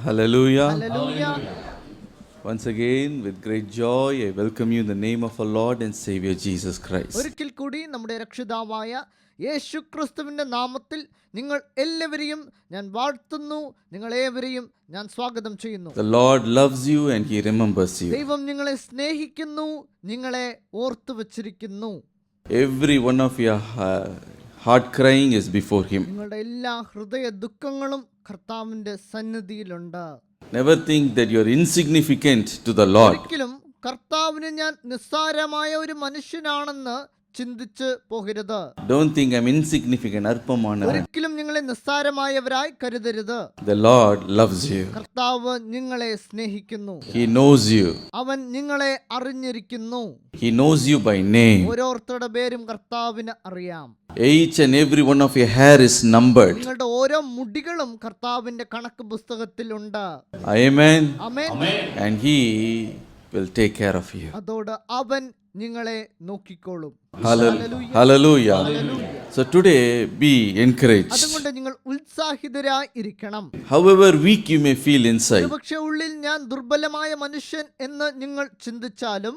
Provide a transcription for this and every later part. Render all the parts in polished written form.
Hallelujah. Hallelujah. Once again, with great joy, I welcome you in the name of our Lord and Savior Jesus Christ. ഒരിക്കൽ കൂടി നമ്മുടെ രക്ഷിതാവായ യേശുക്രിസ്തുവിന്റെ നാമത്തിൽ നിങ്ങൾ എല്ലാവരെയും ഞാൻ വാഴ്ത്തുന്നു, നിങ്ങളേവരെയും ഞാൻ സ്വാഗതം ചെയ്യുന്നു. The Lord loves you and He remembers you. ദൈവം നിങ്ങളെ സ്നേഹിക്കുന്നു, നിങ്ങളെ ഓർത്തു വച്ചിരിക്കുന്നു. Every one of your heart crying is before Him. നിങ്ങളുടെ എല്ലാ ഹൃദയ ദുഃഖങ്ങളും കർത്താവിന്റെ സന്നിധിയിലുണ്ട്. Never think that you are insignificant to the Lord. ഒരിക്കലും കർത്താവിന് ഞാൻ നിസ്സാരമായ ഒരു മനുഷ്യനാണെന്ന് ചിന്തിച്ച് പോകരുത്. Don't think I'm insignificant, arpamana. ഒരിക്കലും നിങ്ങളെ നിസ്സാരമായവരായി കരുതരുത്. The Lord loves you. കർത്താവ് നിങ്ങളെ സ്നേഹിക്കുന്നു. He knows you. അവൻ നിങ്ങളെ അറിഞ്ഞിരിക്കുന്നു. He knows you by name. ഓരോരുത്തരുടെ പേരും കർത്താവിന് അറിയാം. Each and every one of your hair is numbered. നിങ്ങളുടെ ഓരോ മുടികളും കർത്താവിന്റെ കണക്ക് പുസ്തകത്തിലുണ്ട്. Amen. Amen. And He will take care of you. അതോട് അവൻ നിങ്ങളെ നോക്കിക്കോളും. Hallelujah. So today be encouraged. അതുകൊണ്ട് നിങ്ങൾ ഉത്സാഹിതരായി ഇരിക്കണം. However weak you may feel inside, ഒരുപക്ഷെ ഉള്ളിൽ ഞാൻ ദുർബലമായ മനുഷ്യൻ എന്ന് നിങ്ങൾ ചിന്തിച്ചാലും,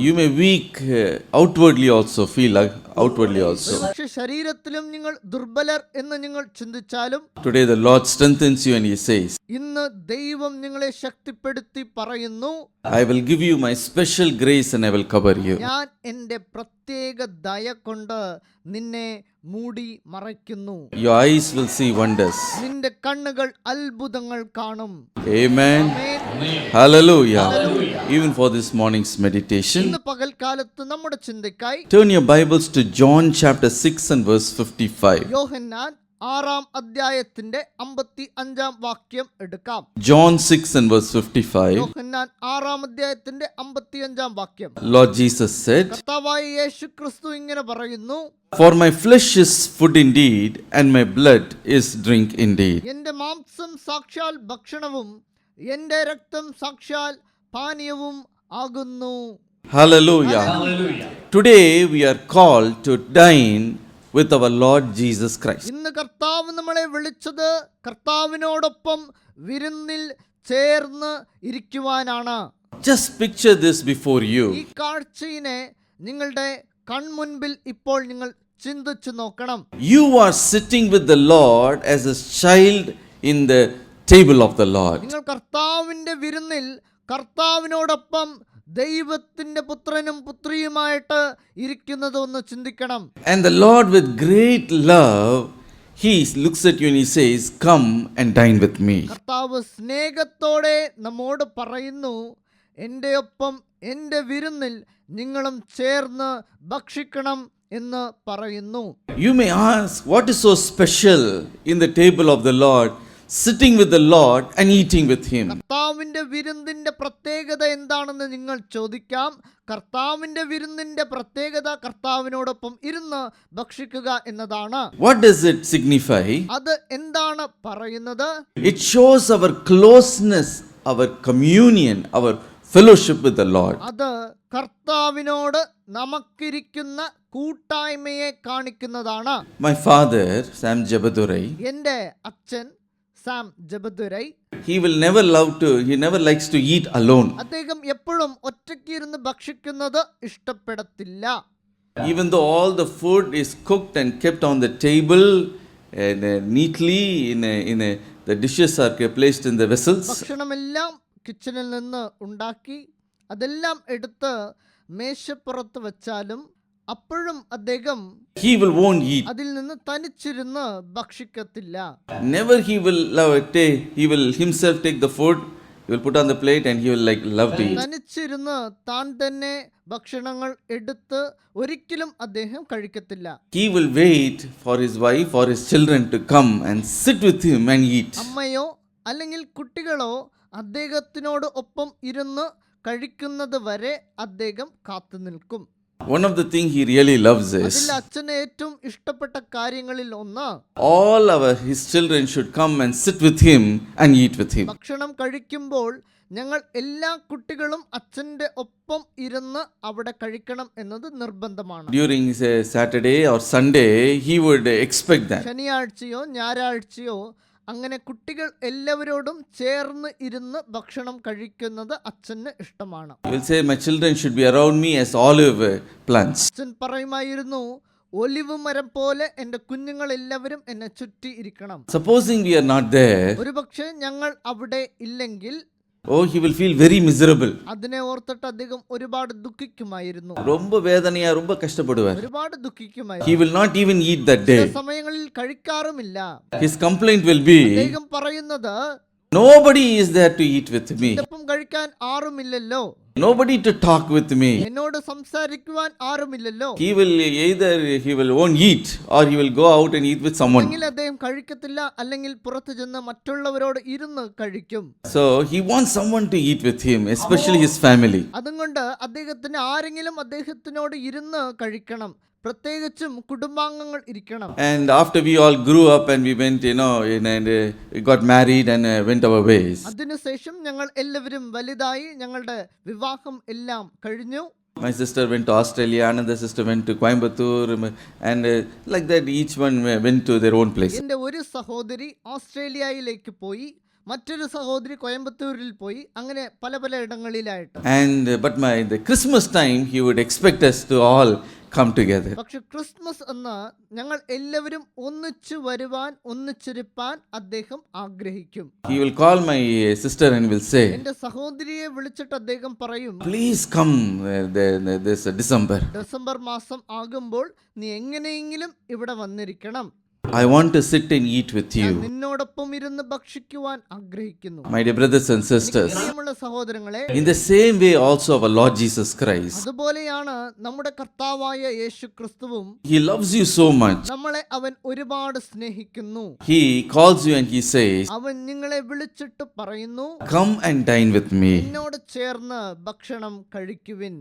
you may weak outwardly also, feel like outwardly also. ഒരുപക്ഷെ ശരീരത്തിലും നിങ്ങൾ ദുർബലർ എന്ന് നിങ്ങൾ ചിന്തിച്ചാലും, Today the Lord strengthens you and He says, ഇന്ന് ദൈവം നിങ്ങളെ ശക്തിപ്പെടുത്തി പറയുന്നു, I will give you my special grace and I will cover you. ഞാൻ എൻ്റെ പ്രത്യേക ദയ കൊണ്ട് നിന്നെ മൂടി മറയ്ക്കുന്നു. Your eyes will see wonders. നിന്റെ കണ്ണുകൾ അത്ഭുതങ്ങൾ കാണും. Amen. Amen. Hallelujah. Even for this morning's meditation, ഇന്ന് പകൽക്കാലത്ത് നമ്മുടെ ചിന്തയ്ക്കായി turn your Bibles to John chapter 6 and verse 55. യോഹന്നാൻ 6-ാം അധ്യായത്തിന്റെ 55-ാം വാക്യം എടുക്കാം. John 6 and verse 55. യോഹന്നാൻ 6-ാം അധ്യായത്തിന്റെ 55-ാം വാക്യം. Lord Jesus said, കർത്താവായ യേശുക്രിസ്തു ഇങ്ങനെ പറയുന്നു, For my flesh is food indeed, and my blood is drink indeed. എന്റെ മാംസം സാക്ഷാൽ ഭക്ഷണവും എന്റെ രക്തം സാക്ഷാൽ പാനീയവും ആകുന്നു. Hallelujah. Today we are called to dine with our Lord Jesus Christ. ഇന്ന് കർത്താവ് നമ്മളെ വിളിച്ചത് കർത്താവിനോടൊപ്പം വിരുന്നിൽ ചേർന്ന് ഇരിക്കുവാനാണ്. Just picture this before ഈ you. കാഴ്ചയിനെ നിങ്ങളുടെ കൺമുൻപിൽ ഇപ്പോൾ നിങ്ങൾ ചിന്തിച്ചു നോക്കണം. You are sitting with the Lord as a child in the table of the Lord. നിങ്ങൾ കർത്താവിന്റെ വിരുന്നിൽ കർത്താവിനോടൊപ്പം ദൈവത്തിന്റെ പുത്രനും പുത്രിയുമായിട്ട് ഇരിക്കുന്നത് ഒന്ന് ചിന്തിക്കണം. And the Lord with great love, He looks at you and He says, Come and dine with me. കർത്താവ് സ്നേഹത്തോടെ നമ്മോട് പറയുന്നു, എൻ്റെ ഒപ്പം എൻ്റെ വിരുന്നിൽ നിങ്ങളും ചേർന്ന് ഭക്ഷിക്കണം എന്ന് പറയുന്നു. You may ask, what is so special in the table of the Lord, sitting with the Lord and eating with Him? കർത്താവിന്റെ വിരുന്നിന്റെ പ്രത്യേകത എന്താണെന്ന് നിങ്ങൾ ചോദിക്കാം. കർത്താവിന്റെ വിരുന്നിന്റെ പ്രത്യേകത കർത്താവിനോടൊപ്പം ഇരുന്ന് ഭക്ഷിക്കുക എന്നതാണ്. What does it signify? അത് എന്താണ് പറയുന്നത്? It shows our closeness, our communion, our fellowship with the Lord. അത് കർത്താവിനോട് നമുക്കിരിക്കുന്ന കൂട്ടായ്മയെ കാണിക്കുന്നതാണ്. My father, Sam Jabadurai, എൻ്റെ അച്ഛൻ Sam ജബദുരൈ, he never likes to eat alone. അദ്ദേഹം എപ്പോഴും ഒറ്റയ്ക്ക് ഇരുന്ന് ഭക്ഷിക്കുന്നത് ഇഷ്ടപ്പെടത്തില്ല. Even though all the food is cooked and kept on the table and neatly the dishes are placed in the vessels. ഭക്ഷണമെല്ലാം കിച്ചണിൽ നിന്ന് ഉണ്ടാക്കി അതെല്ലാം എടുത്ത് മേശപ്പുറത്ത് വെച്ചാലും അപ്പോഴും അദ്ദേഹം won't eat. അതിൽ നിന്ന് തനിച്ചിരുന്ന് ഭക്ഷിക്കത്തില്ല. Never he will himself take the food, he will put on the plate and he will love to eat. തനിച്ചിരുന്ന് താൻ തന്നെ ഭക്ഷണങ്ങൾ എടുത്ത് ഒരിക്കലും അദ്ദേഹം കഴിക്കത്തില്ല. He will wait for his wife or his children to come and sit with him and eat. അമ്മയോ അല്ലെങ്കിൽ കുട്ടികളോ അദ്ദേഹത്തിനോട് ഒപ്പം ഇരുന്ന് കഴിക്കുന്നത് വരെ അദ്ദേഹം കാത്തു നിൽക്കും. One of the things he really loves is, അതിൽ അച്ഛന് ഏറ്റവും ഇഷ്ടപ്പെട്ട കാര്യങ്ങളിൽ ഒന്ന്, all his children should come and sit with him and eat with him. ഭക്ഷണം കഴിക്കുമ്പോൾ ഞങ്ങൾ എല്ലാ കുട്ടികളും അച്ഛൻ്റെ ഒപ്പം ഇരുന്ന് അവിടെ കഴിക്കണം എന്നത് നിർബന്ധമാണ്. During Saturday or Sunday, he would expect that. ശനിയാഴ്ചയോ ഞായറാഴ്ചയോ അങ്ങനെ കുട്ടികൾ എല്ലാവരോടും ചേർന്ന് ഇരുന്ന് ഭക്ഷണം കഴിക്കുന്നത് അച്ഛന് ഇഷ്ടമാണ്. He will say, my children should be around me as olive plants. അച്ഛൻ പറയുമായിരുന്നു, ഒലിവ് മരം പോലെ എൻ്റെ കുഞ്ഞുങ്ങൾ എല്ലാവരും എന്നെ ചുറ്റി ഇരിക്കണം. Supposing we are not there, ഒരുപക്ഷെ ഞങ്ങൾ അവിടെ ഇല്ലെങ്കിൽ oh, he will feel very miserable. അതിനെ ഓർത്തിട്ട് അദ്ദേഹം ഒരുപാട് ദുഃഖിക്കുമായിരുന്നു, ரொம்ப வேதனையா ரொம்ப கஷ்டப்படுவார். ഒരുപാട് He ദുഃഖിക്കുമായിരുന്നു. will not even eat that day. ചില സമയങ്ങളിൽ കഴിക്കാറുമില്ല. His complaint will be, അദ്ദേഹം പറയുന്നത്, nobody is there to eat with me. ഒപ്പം കഴിക്കാൻ ആരുമില്ലല്ലോ, Nobody to talk with me. എന്നോട് സംസാരിക്കുവാൻ ആരുമില്ലല്ലോ. He will won't eat or he will go out and eat with someone. അല്ലെങ്കിൽ അദ്ദേഹം കഴിക്കത്തില്ല, അല്ലെങ്കിൽ പുറത്തു ചെന്ന് മറ്റുള്ളവരോട് ഇരുന്ന് കഴിക്കും. So he wants someone to eat with him, especially his family. അതുകൊണ്ട് അദ്ദേഹത്തിന് ആരെങ്കിലും അദ്ദേഹത്തിനോട് ഇരുന്ന് കഴിക്കണം, പ്രത്യേകിച്ചും കുടുംബാംഗങ്ങൾ ഇരിക്കണം. And after we all grew up and we went, and we got married and went our ways. അതിനുശേഷം ഞങ്ങൾ എല്ലാവരും വലുതായി, ഞങ്ങളുടെ വിവാഹം എല്ലാം കഴിഞ്ഞു. My sister went to Australia, another sister went to Coimbatore, and like that each one went to their own place. എൻ്റെ ഒരു സഹോദരി ഓസ്ട്രേലിയയിലേക്ക് പോയി, മറ്റൊരു സഹോദരി കോയമ്പത്തൂരിൽ പോയി, അങ്ങനെ പല പല ഇടങ്ങളിലായിട്ട്. And but the Christmas time he would expect us to all come together. പക്ഷെ ക്രിസ്മസ് എന്ന് ഞങ്ങൾ എല്ലാവരും ഒന്നിച്ചു വരുവാൻ, ഒന്നിച്ചിരിപ്പാൻ അദ്ദേഹം ആഗ്രഹിക്കും. He will call my sister and will say, എൻ്റെ സഹോദരിയെ വിളിച്ചിട്ട് അദ്ദേഹം പറയും, please come this December. December മാസം ആകുമ്പോൾ നീ എങ്ങനെയെങ്കിലും ഇവിടെ വന്നിരിക്കണം. I want to sit and eat with ഞാൻ you. നിന്നോടൊപ്പം ഇരുന്ന് ഭക്ഷിക്കുവാൻ ആഗ്രഹിക്കുന്നു. My dear brothers and sisters, പ്രിയമുള്ള സഹോദരങ്ങളെ, in the same way also our Lord Jesus Christ, അതുപോലെയാണ് നമ്മുടെ കർത്താവായ യേശു ക്രിസ്തുവും. He loves you so much. നമ്മളെ അവൻ ഒരുപാട് സ്നേഹിക്കുന്നു. He calls you and He says, അവൻ നിങ്ങളെ വിളിച്ചിട്ട് പറയുന്നു, come and dine with me. എന്നോട് ചേർന്ന് ഭക്ഷണം കഴിക്കുവിൻ.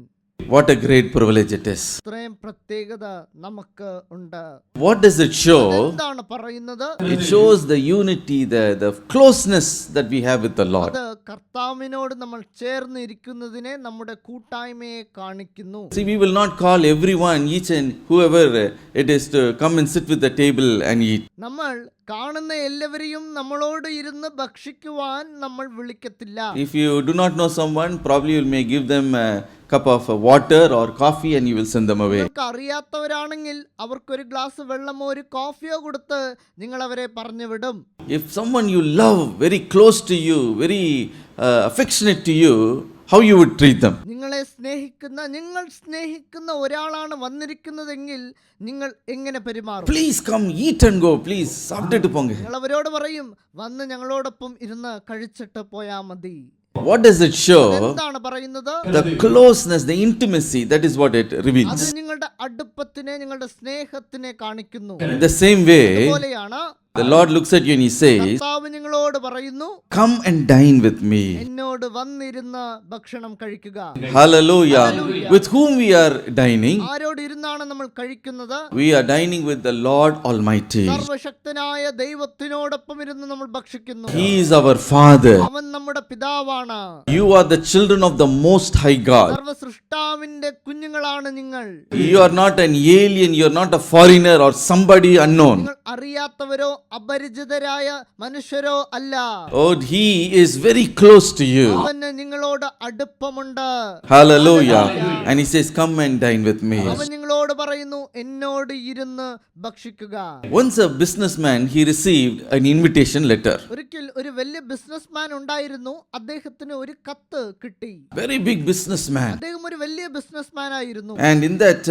What a great privilege it is. ഇത്രയും പ്രത്യേകത നമുക്ക് ഉണ്ട്. What does it show? എന്താണ് പറയുന്നത്? It shows the unity, the closeness that we have with the Lord. അത് കർത്താവിനോട് നമ്മൾ ചേർന്ന് ഇരിക്കുന്നതിനെ, നമ്മുടെ കൂട്ടായ്മയെ കാണിക്കുന്നു. See, we will not call everyone, each and whoever it is, to come and sit with the table and eat. നമ്മൾ കാണുന്ന എല്ലാവരെയും നമ്മളോട് ഇരുന്ന് ഭക്ഷിക്കുവാൻ നമ്മൾ വിളിക്കത്തില്ല. If you do not know someone, probably you may give them a cup of water or coffee and you will send them away. നിങ്ങൾക്ക് അറിയാത്തവരാണെങ്കിൽ അവർക്കൊരു glass വെള്ളമോ ഒരു കോഫിയോ കൊടുത്ത് നിങ്ങൾ അവരെ പറഞ്ഞു വിടും. If someone you love, very close to you, very affectionate to you, how you would treat them? നിങ്ങൾ സ്നേഹിക്കുന്ന ഒരാളാണ് വന്നിരിക്കുന്നതെങ്കിൽ നിങ്ങൾ എങ്ങനെ പെരുമാറും? Please come, eat and go, please. സാപ്പിട്ടിട്ട് പോங்க. നിങ്ങൾ അവരോട് പറയും, വന്ന് ഞങ്ങളോടൊപ്പം ഇരുന്ന് കഴിച്ചിട്ട് പോയാ മതി. What does it show? എന്താണ് പറയുന്നത്? The closeness, the intimacy, that is what it reveals. അത് നിങ്ങളുടെ അടുപ്പത്തിനെ, നിങ്ങളുടെ സ്നേഹത്തിനെ കാണിക്കുന്നു. In the same way, അതുപോലെയാണ് the Lord looks at you and He says, കർത്താവ് നിങ്ങളോട് പറയുന്നു, come and dine with me. എന്നോട് വന്നിരുന്ന് ഭക്ഷണം കഴിക്കുക. Hallelujah. With whom we are dining? ആരോട് ഇരുന്നാണ് നമ്മൾ കഴിക്കുന്നത്? We are dining with the Lord Almighty. സർവശക്തനായ ദൈവത്തിനോടൊപ്പം ഇരുന്ന് നമ്മൾ ഭക്ഷിക്കുന്നു. He is our Father. അവൻ നമ്മുടെ പിതാവാണ്. You are the children of the Most High God. സർവ്വസൃഷ്ടാവിന്റെ കുഞ്ഞുങ്ങളാണ് നിങ്ങൾ. You are not an alien, you are not a foreigner or somebody unknown. നിങ്ങൾ അറിയാത്തവരോ അപരിചിതരായ മനുഷ്യരോ അല്ല. Oh, He is very close to you. അവന് നിങ്ങളോട് അടുപ്പമുണ്ട്. Hallelujah. And He says, come and dine with me. അവൻ നിങ്ങളോട് പറയുന്നു, എന്നോട് ഇരുന്ന് ഭക്ഷിക്കുക. Once a businessman, he received an invitation letter. ഒരിക്കൽ ഒരു വലിയ ബിസിനസ്മാൻ ഉണ്ടായിരുന്നു. അദ്ദേഹത്തിന് ഒരു കത്ത് കിട്ടി. Very big businessman. അദ്ദേഹം ഒരു വലിയ ബിസിനസ്മാൻ ആയിരുന്നു. And in that,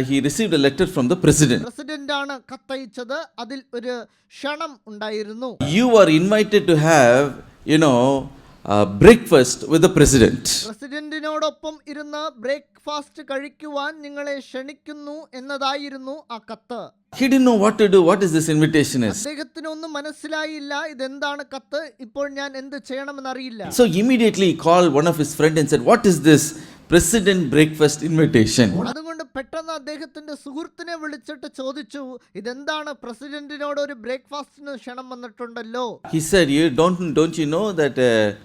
he received a letter from the president. President ആണ് കത്തയച്ചത്. അതിൽ ഒരു ക്ഷണം ഉണ്ടായിരുന്നു. You are invited to have, breakfast with the president. പ്രസിഡന്റിനോടൊപ്പം ഇരുന്ന് ബ്രേക്ക്ഫാസ്റ്റ് കഴിക്കുവാൻ നിങ്ങളെ ക്ഷണിക്കുന്നു എന്നതായിരുന്നു ആ കത്ത്. He didn't know what to do. What is this invitation is? അദ്ദേഹത്തിന് ഒന്നും മനസ്സിലായില്ല. ഇതെന്താണ് കത്ത്? ഇപ്പോൾ ഞാൻ എന്ത് ചെയ്യണമെന്നറിയില്ല. So immediately he called one of his friends and said, what is this president breakfast invitation? അതുകൊണ്ട് പെട്ടെന്ന് അദ്ദേഹത്തിന്റെ സുഹൃത്തിനെ വിളിച്ചിട്ട് ചോദിച്ചു, ഇതെന്താണ്? പ്രസിഡന്റിനോട് ഒരു ബ്രേക്ക്ഫാസ്റ്റിന് ക്ഷണം വന്നിട്ടുണ്ടല്ലോ. He said, don't you know that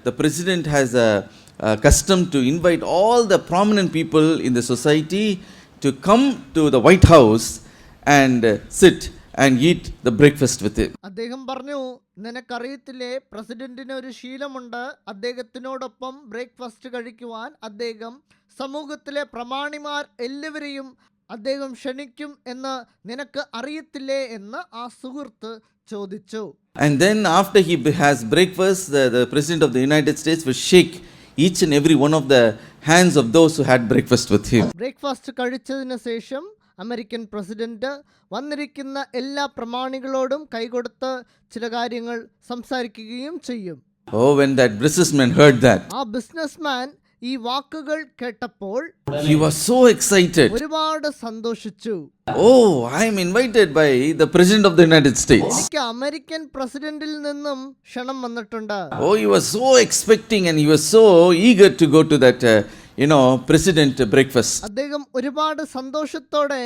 the president has a custom to invite all the prominent people in the society to come to the White House and sit and eat the breakfast with him. അദ്ദേഹം പറഞ്ഞു, നിനക്കറിയത്തില്ലേ, പ്രസിഡന്റിന് ഒരു ശീലമുണ്ട്, അദ്ദേഹത്തിനോടൊപ്പം breakfast കഴിക്കുവാൻ അദ്ദേഹം സമൂഹത്തിലെ പ്രമാണിമാർ എല്ലാവരെയും അദ്ദേഹം ക്ഷണിക്കും എന്ന് നിനക്ക് അറിയത്തില്ലേ എന്ന് ആ സുഹൃത്ത് ചോദിച്ചു. And then after he has breakfast, the President of the United States will shake each and every one of the hands of those who had breakfast with him. Breakfast കഴിച്ചതിന് ശേഷം അമേരിക്കൻ പ്രസിഡന്റ് വന്നിരിക്കുന്ന എല്ലാ പ്രമാണികളോടും കൈകൊടുത്ത് ചില കാര്യങ്ങൾ സംസാരിക്കുകയും ചെയ്യും. Oh, when that businessman heard that, ആ businessman ഈ വാക്കുകൾ കേട്ടപ്പോൾ he was so excited. ഒരുപാട് സന്തോഷിച്ചു. Oh, I am invited by the President of the United States. എനിക്ക് അമേരിക്കൻ പ്രസിഡന്റിൽ നിന്നും ക്ഷണം വന്നിട്ടുണ്ട്. Oh, he was so expecting and he was so eager to go to that, president breakfast. അദ്ദേഹം ഒരുപാട് സന്തോഷത്തോടെ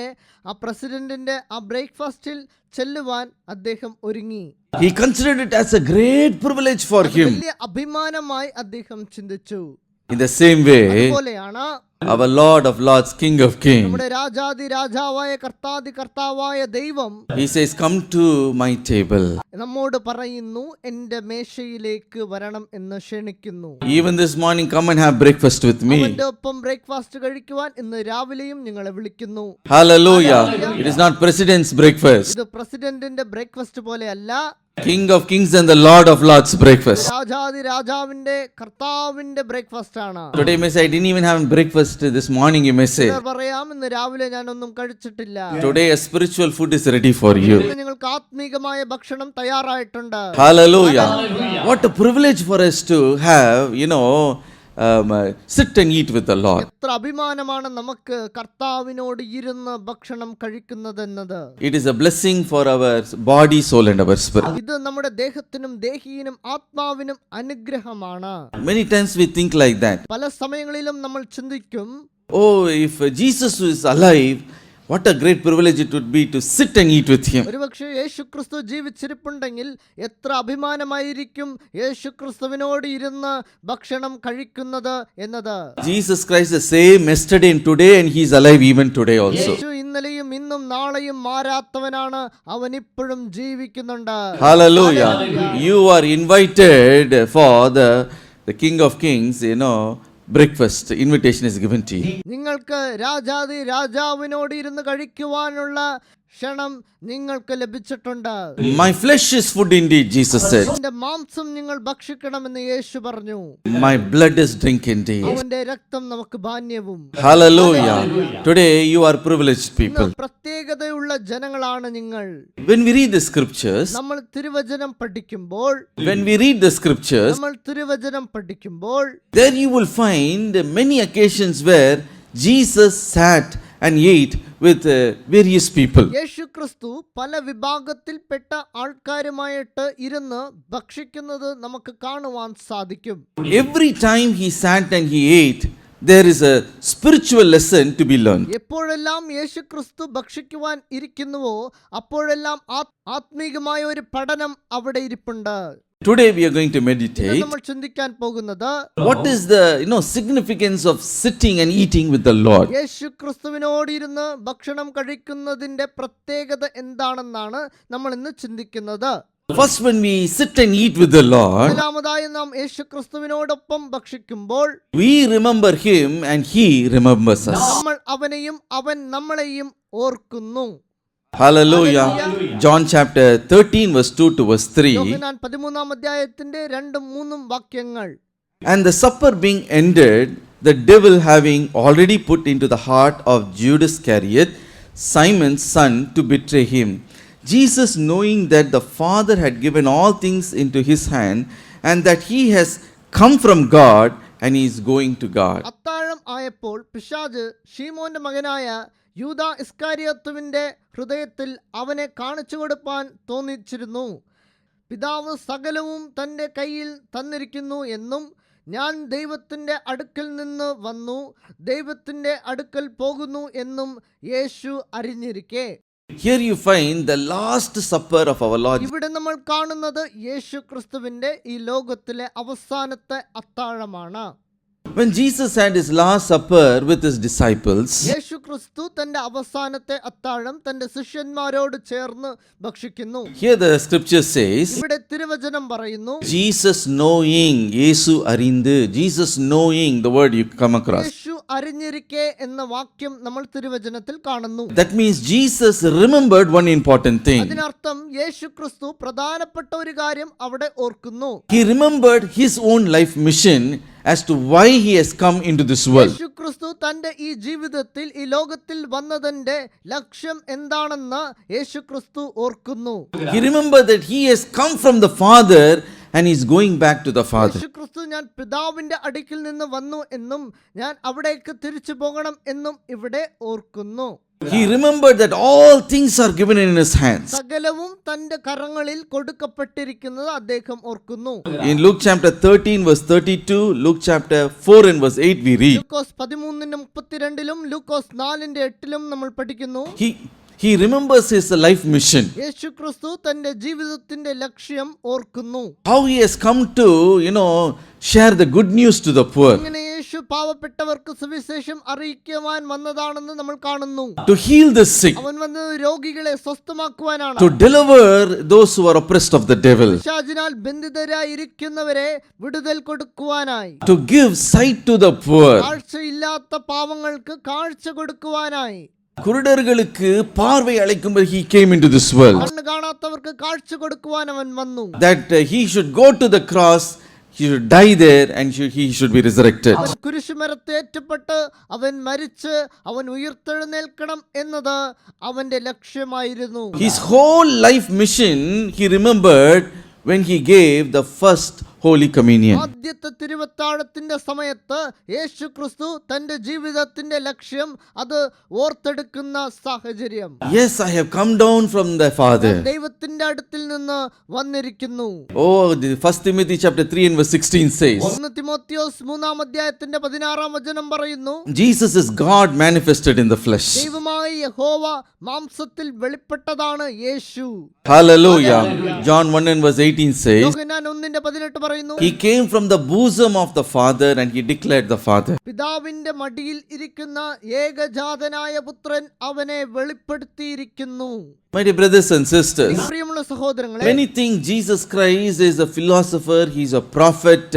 ആ പ്രസിഡന്റിന്റെ ആ ബ്രേക്ക്ഫാസ്റ്റിൽ ചെല്ലുവാൻ അദ്ദേഹം ഒരുങ്ങി. He considered it as a great privilege for him. വലിയ അഭിമാനമായി അദ്ദേഹം ചിന്തിച്ചു. In the same way, അതുപോലെയാണ് our Lord of Lords, King of Kings, നമ്മുടെ രാജാതി രാജാവായ കർത്താതി കർത്താവായ ദൈവം he says, come to my table. നമ്മോട് പറയുന്നു, എന്റെ മേശയിലേക്ക് വരണം എന്ന് ക്ഷണിക്കുന്നു. Even this morning, come and have breakfast with me. അവന്റെ ഒപ്പം ബ്രേക്ക്ഫാസ്റ്റ് കഴിക്കുവാൻ ഇന്ന് രാവിലെയും നിങ്ങളെ വിളിക്കുന്നു. Hallelujah. It is not president's breakfast. ഇത് പ്രസിഡന്റിന്റെ ബ്രേക്ക്ഫാസ്റ്റ് പോലെയല്ല, King of Kings and the Lord of Lords breakfast. രാജാതി രാജാവിന്റെ കർത്താവിന്റെ ബ്രേക്ക്ഫാസ്റ്റ് ആണ്. Today, may say, I didn't even have breakfast this morning, you may say. പറയാം, ഇന്ന് രാവിലെ ഞാനൊന്നും കഴിച്ചിട്ടില്ല. Today, a spiritual food is ready for you. നിങ്ങൾക്ക് ആത്മീകമായ ഭക്ഷണം തയ്യാറായിട്ടുണ്ട്. Hallelujah. What a privilege for us to have, sit and eat with the Lord. എത്ര അഭിമാനമാണ് നമുക്ക് കർത്താവിനോട് ഇരുന്ന് ഭക്ഷണം കഴിക്കുന്നതെന്നത്. It is a blessing for our body, soul and our spirit. ഇത് നമ്മുടെ ദേഹത്തിനും ദേഹിയിനും ആത്മാവിനും അനുഗ്രഹമാണ്. Many times we think like that. പല സമയങ്ങളിലും നമ്മൾ ചിന്തിക്കും, Oh, if Jesus is alive, what a great privilege it would be to sit and eat with him. ഒരുപക്ഷെ യേശുക്രിസ്തു ജീവിച്ചിരിപ്പുണ്ടെങ്കിൽ എത്ര അഭിമാനമായിരിക്കും യേശുക്രിസ്തുവിനോട് ഇരുന്ന് ഭക്ഷണം കഴിക്കുന്നത് എന്നത്. Jesus Christ the same yesterday and today, and he is alive even today also. യേശു ഇന്നലെയും ഇന്നും നാളെയും മാറാത്തവനാണ്, അവൻ ഇപ്പോഴും ജീവിക്കുന്നുണ്ട്. Hallelujah. You are invited for the King of Kings, breakfast. Invitation is given to you. നിങ്ങൾക്ക് രാജാതി രാജാവിനോട് ഇരുന്ന് കഴിക്കുവാനുള്ള ക്ഷണം നിങ്ങൾക്ക് ലഭിച്ചിട്ടുണ്ട്. My flesh is food indeed, Jesus said. അവന്റെ മാംസം നിങ്ങൾ ഭക്ഷിക്കണമെന്ന് യേശു പറഞ്ഞു. My blood is drink indeed. അവന്റെ രക്തം നമുക്ക് പാനീയവും. Hallelujah. Today you are privileged people. പ്രത്യേകതയുള്ള ജനങ്ങളാണ് നിങ്ങൾ. When we read the scriptures, നമ്മൾ തിരുവചനം പഠിക്കുമ്പോൾ there you will find many occasions where Jesus sat and ate with various people. യേശുക്രിസ്തു പല വിഭാഗത്തിൽപ്പെട്ട ആൾക്കാരുമായിട്ട് ഇരുന്ന് ഭക്ഷിക്കുന്നത് നമുക്ക് കാണുവാൻ സാധിക്കും. Every time he sat and he ate, there is a spiritual lesson to be learned. എപ്പോഴെല്ലാം യേശുക്രിസ്തു ഭക്ഷിക്കുവാൻ ഇരിക്കുന്നുവോ അപ്പോഴെല്ലാം ആത്മീകമായ ഒരു പഠനം അവിടെ ഇരിപ്പുണ്ട്. Today we are going to meditate. നമ്മൾ ചിന്തിക്കാൻ പോകുന്നത്, what is the significance of sitting and eating with the Lord? യേശുക്രിസ്തുവിനോട് ഇരുന്ന് ഭക്ഷണം കഴിക്കുന്നതിന്റെ പ്രത്യേകത എന്താണെന്നാണ് നമ്മൾ ഇന്ന് ചിന്തിക്കുന്നത്. First, when we sit and eat with the Lord, രണ്ടാമതായി നാം യേശുക്രിസ്തുവിനോടൊപ്പം ഭക്ഷിക്കുമ്പോൾ we remember him and he remembers us. നമ്മൾ അവനെയും അവൻ നമ്മളെയും ഓർക്കുന്നു. Hallelujah. John chapter 13 verse 2 to verse 3. യോഹന്നാൻ 13-ാം അധ്യായത്തിന്റെ 2-3 വാക്യങ്ങൾ. And the supper being ended, the devil having already put into the heart of Judas Iscariot, Simon's son, to betray him, Jesus, knowing that the Father had given all things into his hand, and that he has come from God and he is going to God. അത്താഴം ആയപ്പോൾ പിശാച് ശീമോന്റെ മകനായ യൂദാ ഇസ്കാരിയോത്തുവിന്റെ ഹൃദയത്തിൽ അവനെ കാണിച്ചു കൊടുപ്പാൻ തോന്നിച്ചിരുന്നു. പിതാവ് സകലവും തൻ്റെ കയ്യിൽ തന്നിരിക്കുന്നു എന്നും ഞാൻ ദൈവത്തിൻ്റെ അടുക്കൽ നിന്ന് വന്നു ദൈവത്തിൻ്റെ അടുക്കൽ പോകുന്നു എന്നും യേശു അറിഞ്ഞിരിക്കെ. Here you find the last supper of our Lord. ഇവിടെ നമ്മൾ കാണുന്നത് യേശു ക്രിസ്തുവിന്റെ ഈ ലോകത്തിലെ അവസാനത്തെ അത്താഴമാണ്. When Jesus had his last supper with his disciples, യേശു ക്രിസ്തു തന്റെ അവസാനത്തെ അത്താഴം തന്റെ ശിഷ്യന്മാരോട് ചേർന്ന് ഭക്ഷിക്കുന്നു. here the scripture says, ഇവിടെ തിരുവചനം പറയുന്നു, Jesus knowing, Yesu arindu, Jesus knowing, the word you come across. യേശു അറിഞ്ഞിരിക്കെ എന്ന വാക്യം നമ്മൾ തിരുവചനത്തിൽ കാണുന്നു. That means Jesus remembered one important thing. അതിനർത്ഥം യേശു ക്രിസ്തു പ്രധാനപ്പെട്ട ഒരു കാര്യം അവിടെ ഓർക്കുന്നു. He remembered his own life mission as to why he has come into this world. യേശു ക്രിസ്തു തന്റെ ഈ ജീവിതത്തിൽ ഈ ലോകത്തിൽ വന്നതിന്റെ ലക്ഷ്യം എന്താണെന്ന് യേശു ക്രിസ്തു ഓർക്കുന്നു. He remembered that he has come from the Father and he is going back to the Father. യേശു ക്രിസ്തു ഞാൻ പിതാവിന്റെ അടുക്കിൽ നിന്ന് വന്നു എന്നും ഞാൻ അവിടേക്ക് തിരിച്ചു പോകണം എന്നും ഇവിടെ ഓർക്കുന്നു. He remembered that all things are given in his hands. സകലവും തന്റെ കരങ്ങളിൽ കൊടുക്കപ്പെട്ടിരിക്കുന്നത് അദ്ദേഹം ഓർക്കുന്നു. In Luke chapter 13 verse 32, Luke chapter 4 and verse 8 we read. ലൂക്കോസ് 13:32 ലൂക്കോസ് 4:8 നമ്മൾ പഠിക്കുന്നു. He remembers his life mission. യേശു ക്രിസ്തു തന്റെ ജീവിതത്തിന്റെ ലക്ഷ്യം ഓർക്കുന്നു. How he has come to, share the good news to the poor. ഇങ്ങനെ യേശു പാവപ്പെട്ടവർക്ക് സുവിശേഷം അറിയിക്കുവാൻ വന്നതാണെന്ന് നമ്മൾ കാണുന്നു. To heal the sick. അവൻ വന്നത് രോഗികളെ സ്വസ്ഥമാക്കുവാനാണ്. To deliver those who are oppressed of the devil. പിശാചിനാൽ ബന്ധിതരായിരിക്കുന്നവരെ വിടുതൽ കൊടുക്കുവാനായി. To give sight to the poor. കാഴ്ചയില്ലാത്ത പാവങ്ങൾക്ക് കാഴ്ച കൊടുക്കുവാനായി. കുരുടர்களுக்கு பார்வை அளிக்கும்படி he came into this world. കണ്ണ് കാണാത്തവർക്ക് കാഴ്ച കൊടുക്കുവാൻ അവൻ വന്നു. That he should go to the cross, he should die there and he should be resurrected. അവൻ കുരിശുമരത്തേറ്റപ്പെട്ട് അവൻ മരിച്ച് അവൻ ഉയർത്തെഴുന്നേൽക്കണം എന്നത് അവന്റെ ലക്ഷ്യമായിരുന്നു. His whole life mission he remembered when he gave the first Holy Communion. ആദ്യത്തെ തിരുവത്താഴത്തിന്റെ സമയത്ത് യേശു ക്രിസ്തു തന്റെ ജീവിതത്തിന്റെ ലക്ഷ്യം അത് ഓർത്തെടുക്കുന്ന സാഹചര്യം. Yes, I have come down from the Father. ദൈവത്തിന്റെ അടുത്തിൽ നിന്ന് വന്നിരിക്കുന്നു. Oh, the 1 Timothy chapter 3 and verse 16 says, 1 Timotheos 3:16 പറയുന്നു, Jesus is God manifested in the flesh. ദൈവമായ യഹോവ മാംസത്തിൽ വെളിപ്പെട്ടതാണ് യേശു. Hallelujah. John 1 and verse 18 says, യോഹന്നാൻ 1:18 പറയുന്നു, he came from the bosom of the Father and he declared the Father. പിതാവിന്റെ മടിയിൽ ഇരിക്കുന്ന ഏകജാതനായ പുത്രൻ അവനെ വെളിപ്പെടുത്തിയിരിക്കുന്നു. My dear brothers and sisters, പ്രിയമുള്ള സഹോദരങ്ങളെ, many think Jesus Christ is a philosopher, he's a prophet,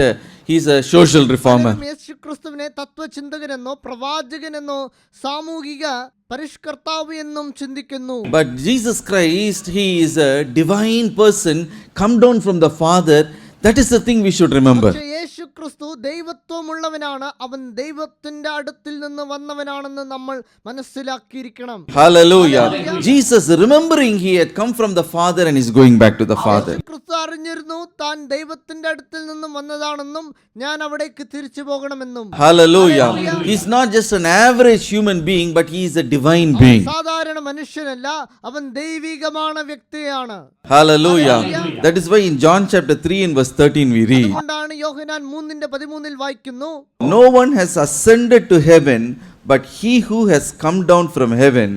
he's a social reformer. യേശു ക്രിസ്തുവിനെ തത്വചിന്തകനെന്നോ പ്രവാചകനെന്നോ സാമൂഹിക പരിഷ്കർത്താവ് എന്നും ചിന്തിക്കുന്നു. But Jesus Christ, he is a divine person come down from the Father. That is the thing we should remember. പക്ഷേ യേശു ക്രിസ്തു ദൈവത്വമുള്ളവനാണ്. അവൻ ദൈവത്തിന്റെ അടുത്തിൽ നിന്ന് വന്നവനാണെന്ന് നമ്മൾ മനസ്സിലാക്കിയിരിക്കണം. Hallelujah. Jesus remembering he had come from the Father and is going back to the Father. ക്രിസ്തു അറിഞ്ഞിരുന്നു താൻ ദൈവത്തിന്റെ അടുത്തിൽ നിന്നും വന്നതാണെന്നും ഞാൻ അവിടേക്ക് തിരിച്ചു പോകണമെന്നും. Hallelujah. He's not just an average human being, but he is a divine being. സാധാരണ മനുഷ്യനല്ല, അവൻ ദൈവികமான വ്യക്തിയാണ്. Hallelujah. That is why in John chapter 3 and verse 13 we read, അതുകൊണ്ടാണ് യോഹന്നാൻ 3:13 വായിക്കുന്നു, no one has ascended to heaven but he who has come down from heaven,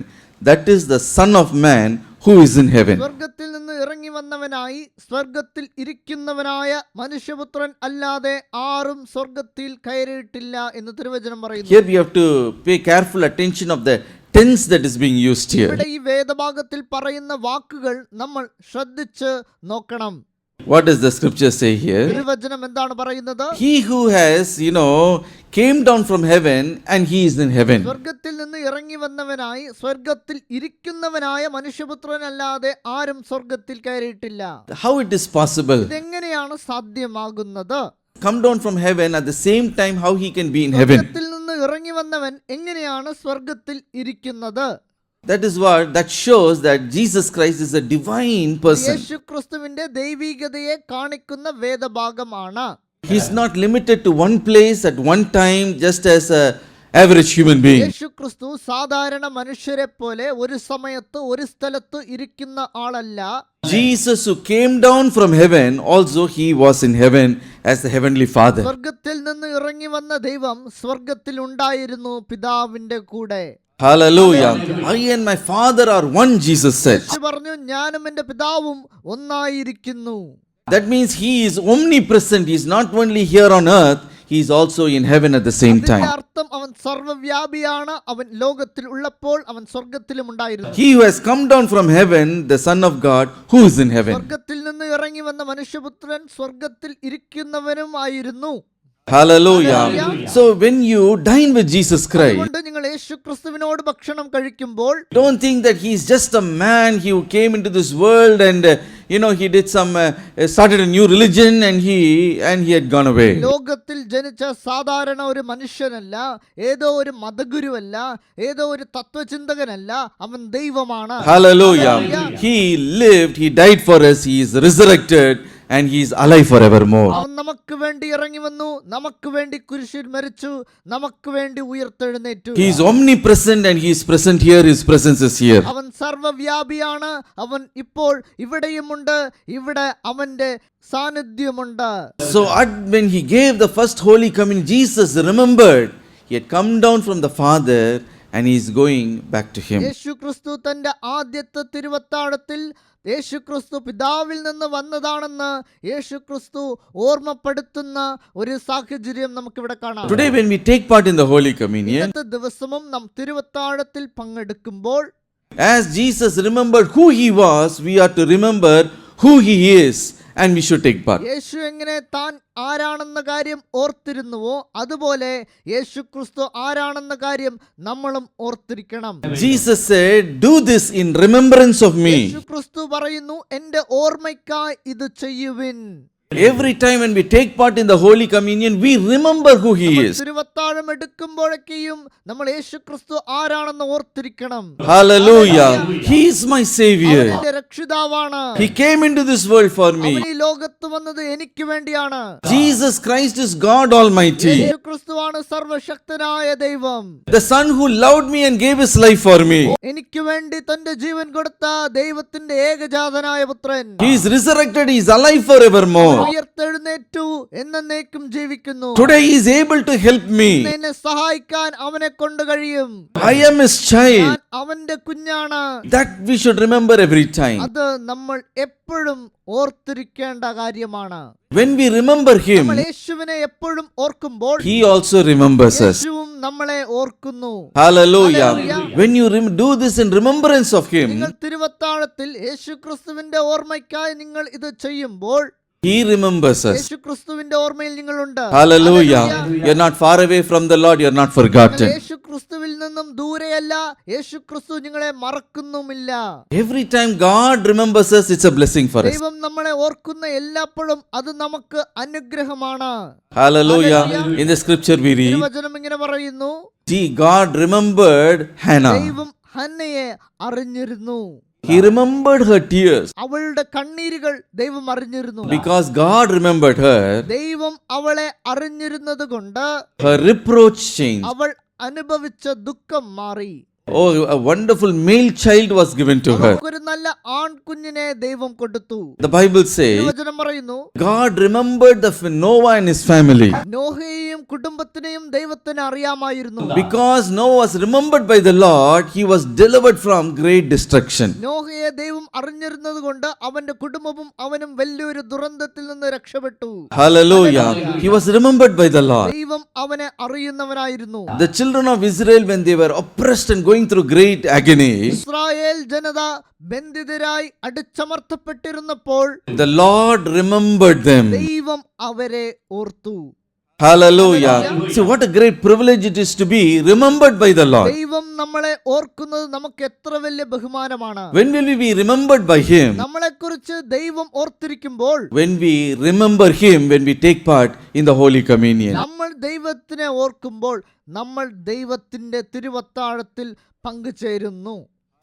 that is the Son of Man who is in heaven. സ്വർഗ്ഗത്തിൽ നിന്ന് ഇറങ്ങി വന്നവനായി സ്വർഗ്ഗത്തിൽ ഇരിക്കുന്നവനായ മനുഷ്യപുത്രൻ അല്ലാതെ ആരും സ്വർഗ്ഗത്തിൽ കയറിയിട്ടില്ല എന്ന് തിരുവചനം പറയുന്നു. Here we have to pay careful attention of the tense that is being used here. ഇവിടെ ഈ വേദഭാഗത്തിൽ പറയുന്ന വാക്കുകൾ നമ്മൾ ശ്രദ്ധിച്ച് നോക്കണം. What does the scripture say here? തിരുവചനം എന്താണ് പറയുന്നത്? He who has, came down from heaven and he is in heaven. സ്വർഗ്ഗത്തിൽ നിന്ന് ഇറങ്ങി വന്നവനായി സ്വർഗ്ഗത്തിൽ ഇരിക്കുന്നവനായ മനുഷ്യപുത്രനല്ലാതെ ആരും സ്വർഗ്ഗത്തിൽ കയറിയിട്ടില്ല. How it is possible? ഇതെങ്ങനെയാണ് സാധ്യമാകുന്നത്? Come down from heaven at the same time how he can be in heaven? സ്വർഗ്ഗത്തിൽ നിന്ന് ഇറങ്ങി വന്നവൻ എങ്ങനെയാണ് സ്വർഗ്ഗത്തിൽ ഇരിക്കുന്നത്? That shows that Jesus Christ is a divine person. യേശു ക്രിസ്തുവിന്റെ ദൈവികതയെ കാണിക്കുന്ന വേദഭാഗമാണ്. He is not limited to one place at one time just as a average human being. യേശു ക്രിസ്തു സാധാരണ മനുഷ്യരെ പോലെ ഒരു സമയത്ത് ഒരു സ്ഥലത്ത് ഇരിക്കുന്ന ആളല്ല. Jesus who came down from heaven, also he was in heaven as the heavenly Father. സ്വർഗ്ഗത്തിൽ നിന്ന് ഇറങ്ങി വന്ന ദൈവം സ്വർഗ്ഗത്തിൽ ഉണ്ടായിരുന്നു പിതാവിന്റെ കൂടെ. Hallelujah. I and my Father are one, Jesus said. യേശു പറഞ്ഞു, ഞാനും എൻ്റെ പിതാവും ഒന്നായിരിക്കുന്നു. That means he is omnipresent. He is not only here on earth, he is also in heaven at the same അതിന്റെ time. അർത്ഥം അവൻ സർവ്വവ്യാപിയാണ്. അവൻ ലോകത്തിൽ ഉള്ളപ്പോൾ അവൻ സ്വർഗ്ഗത്തിലും ഉണ്ടായിരുന്നു. He who has come down from heaven, the Son of God, who is in heaven. സ്വർഗ്ഗത്തിൽ നിന്ന് ഇറങ്ങി വന്ന മനുഷ്യപുത്രൻ സ്വർഗ്ഗത്തിൽ ഇരിക്കുന്നവനുമായിരുന്നു. Hallelujah. So when you dine with Jesus Christ, അതുകൊണ്ട് നിങ്ങൾ യേശുക്രിസ്തുവിനോട് ഭക്ഷണം കഴിക്കുമ്പോൾ don't think that he is just a man who came into this world and he did some started a new religion and he had gone away. ലോകത്തിൽ ജനിച്ച സാധാരണ ഒരു മനുഷ്യനല്ല, ഏതോ ഒരു മതഗുരുവല്ല, ഏതോ ഒരു തത്വചിന്തകനല്ല, അവൻ ദൈവമാണ്. Hallelujah. He lived, he died for us, he is resurrected and he is alive forevermore. അവൻ നമുക്ക് വേണ്ടി ഇറങ്ങി വന്നു, നമുക്ക് വേണ്ടി കുരിശിൽ മരിച്ചു, നമുക്ക് വേണ്ടി ഉയർത്തെഴുന്നേറ്റു. He is omnipresent and he is present here, his presence is here. അവൻ സർവ്വവ്യാപിയാണ്, അവൻ ഇപ്പോൾ ഇവിടെയുമുണ്ട്, ഇവിടെ അവന്റെ സാന്നിധ്യമുണ്ട്. So when he gave the first Holy Communion, Jesus remembered he had come down from the Father and he is going back to him. യേശുക്രിസ്തു തന്റെ ആദ്യത്തെ തിരുവത്താഴത്തിൽ യേശുക്രിസ്തു പിതാവിൽ നിന്ന് വന്നതാണെന്ന് യേശുക്രിസ്തു ഓർമ്മപ്പെടുത്തുന്ന ഒരു സാഹചര്യം നമുക്കിവിടെ കാണാം. Today when we take part in the Holy Communion, ഇന്നത്തെ ദിവസവും നാം തിരുവത്താഴത്തിൽ പങ്കെടുക്കുമ്പോൾ as Jesus remembered who he was, we are to remember who he is and we should take part. യേശു എങ്ങനെ താൻ ആരാണെന്ന കാര്യം ഓർത്തിരുന്നുവോ അതുപോലെ യേശുക്രിസ്തു ആരാണെന്ന കാര്യം നമ്മളും ഓർത്തിരിക്കണം. Jesus said, do this in remembrance of me. യേശുക്രിസ്തു പറയുന്നു, എന്റെ ഓർമ്മയ്ക്കായി ഇത് ചെയ്യുവിൻ. Every time when we take part in the Holy Communion, we remember who he is. തിരുവത്താഴം എടുക്കുമ്പോഴൊക്കെയും നമ്മൾ യേശുക്രിസ്തു ആരാണെന്ന് ഓർത്തിരിക്കണം. Hallelujah. He is my savior. അവന്റെ രക്ഷിതാവാണ്. He came into this world for me. അവൻ ഈ ലോകത്ത് വന്നത് എനിക്ക് വേണ്ടിയാണ്. Jesus Christ is God Almighty, യേശുക്രിസ്തുവാണ് സർവശക്തനായ ദൈവം. the Son who loved me and gave his life for me. എനിക്ക് വേണ്ടി തന്റെ ജീവൻ കൊടുത്ത ദൈവത്തിന്റെ ഏകജാതനായ പുത്രൻ. He is resurrected, he is alive forevermore. ഉയർത്തെഴുന്നേറ്റു, എന്നേക്കും ജീവിക്കുന്നു. Today he is able to help me. എന്നെ സഹായിക്കാൻ അവനെ കൊണ്ട് കഴിയും. I am his child. ഞാൻ അവന്റെ കുഞ്ഞാണ്. That we should remember every time. അത് നമ്മൾ എപ്പോഴും ഓർത്തിരിക്കേണ്ട കാര്യമാണ്. When we remember him, നമ്മൾ യേശുവിനെ എപ്പോഴും ഓർക്കുമ്പോൾ he also remembers us. യേശുവും നമ്മളെ ഓർക്കുന്നു. Hallelujah. When you do this in remembrance of him, നിങ്ങൾ തിരുവത്താഴത്തിൽ യേശുക്രിസ്തുവിന്റെ ഓർമ്മയ്ക്കായി നിങ്ങൾ ഇത് ചെയ്യുമ്പോൾ he remembers us. യേശുക്രിസ്തുവിന്റെ ഓർമ്മയിൽ നിങ്ങളുണ്ട്. Hallelujah. You're not far away from the Lord, you're not forgotten. യേശുക്രിസ്തുവിൽ നിന്നും ദൂരെയല്ല, യേശുക്രിസ്തു നിങ്ങളെ മറക്കുന്നുമില്ല. Every time God remembers us, it's a blessing for us. ദൈവം നമ്മളെ ഓർക്കുന്ന എല്ലാപ്പോഴും അത് നമുക്ക് അനുഗ്രഹമാണ്. Hallelujah. In the scripture we read, തിരുവചനം ഇങ്ങനെ പറയുന്നു, see, God remembered Hannah. ദൈവം ഹന്നയെ അറിഞ്ഞിരുന്നു. He remembered her tears. അവളുടെ കണ്ണീരുകൾ ദൈവം അറിഞ്ഞിരുന്നു. Because God remembered her, ദൈവം അവളെ അറിഞ്ഞിരുന്നത് കൊണ്ട് her reproach changed. അവൾ അനുഭവിച്ച ദുഃഖം മാറി. Oh, a wonderful male child was given to her. ഒരു നല്ല ആൺകുഞ്ഞിനെ ദൈവം കൊടുത്തു. The Bible says, തിരുവചനം പറയുന്നു, God remembered Noah and his family. നോഹയെയും കുടുംബത്തിനെയും ദൈവത്തിന് അറിയാമായിരുന്നു. Because Noah was remembered by the Lord, he was delivered from great destruction. നോഹയെ ദൈവം അറിഞ്ഞിരുന്നത് കൊണ്ട് അവന്റെ കുടുംബവും അവനും വലിയൊരു ദുരന്തത്തിൽ നിന്ന് രക്ഷപ്പെട്ടു. Hallelujah. He was remembered by the Lord. ദൈവം അവനെ അറിയുന്നവനായിരുന്നു. The children of Israel, when they were oppressed and going through great agony, Israel ജനത ബന്ധിതരായി അടിച്ചമർത്തപ്പെട്ടിരുന്നപ്പോൾ the Lord remembered them. ദൈവം അവരെ ഓർത്തു. Hallelujah. See what a great privilege it is to be remembered by the Lord. ദൈവം നമ്മളെ ഓർക്കുന്നത് നമുക്ക് എത്ര വലിയ ബഹുമാനമാണ്. When will we be remembered by him? നമ്മളെക്കുറിച്ച് ദൈവം ഓർത്തിരിക്കുമ്പോൾ, When we remember him, when we take part in the Holy Communion. നമ്മൾ ദൈവത്തിനെ ഓർക്കുമ്പോൾ നമ്മൾ ദൈവത്തിന്റെ തിരുവത്താഴത്തിൽ പങ്കുചേരുന്നു.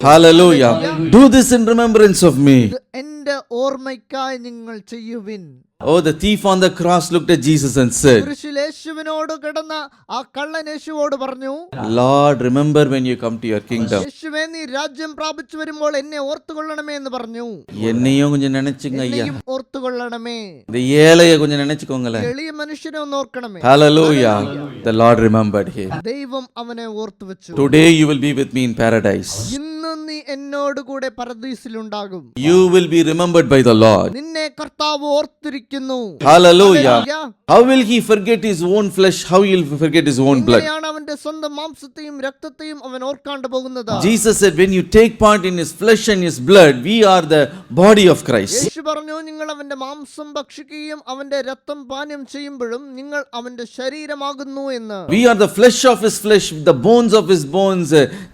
Hallelujah. Do this in remembrance of me. ഇത് എന്റെ ഓർമ്മയ്ക്കായി നിങ്ങൾ ചെയ്യുവിൻ. Oh, the thief on the cross looked at Jesus and said, കുരിശിൽ യേശുവിനോട് കിടന്ന ആ കള്ളൻ യേശുവോട് പറഞ്ഞു, Lord, remember when you come to your kingdom. യേശുവേ, നീ രാജ്യം പ്രാപിച്ചു വരുമ്പോൾ എന്നെ ഓർത്തുകൊള്ളണമേ എന്ന് പറഞ്ഞു. என்னையும் கொஞ்சம் நினைச்சுங்க ஐயா. എന്നെയും ഓർത്തുകൊള്ളണമേ. இந்த ஏழையை கொஞ்சம் நினைச்சுக்கோங்களேன். എളിയ മനുഷ്യനെ ഒന്ന് ഓർക്കണമേ. Hallelujah. The Lord remembered him. ദൈവം അവനെ ഓർത്തു വെച്ചു. Today you will be with me in paradise. ഇന്ന് നീ നീ എന്നോടുകൂടെ പരദീസിലുണ്ടാകും. You will be remembered by the Lord. നിന്നെ കർത്താവ് ഓർത്തിരിക്കുന്നു. Hallelujah. How will he forget his own flesh? How he will forget his own blood? എങ്ങനെയാണ് അവന്റെ സ്വന്തം മാംസത്തെയും രക്തത്തെയും അവൻ ഓർക്കാണ്ട് പോകുന്നത്? Jesus said, when you take part in his flesh and his blood, we are the body of Christ. യേശു പറഞ്ഞു, നിങ്ങൾ അവന്റെ മാംസം ഭക്ഷിക്കുകയും അവന്റെ രക്തം പാനം ചെയ്യുമ്പോഴും നിങ്ങൾ അവന്റെ ശരീരമാകുന്നു എന്ന്. We are the flesh of his flesh, the bones of his bones,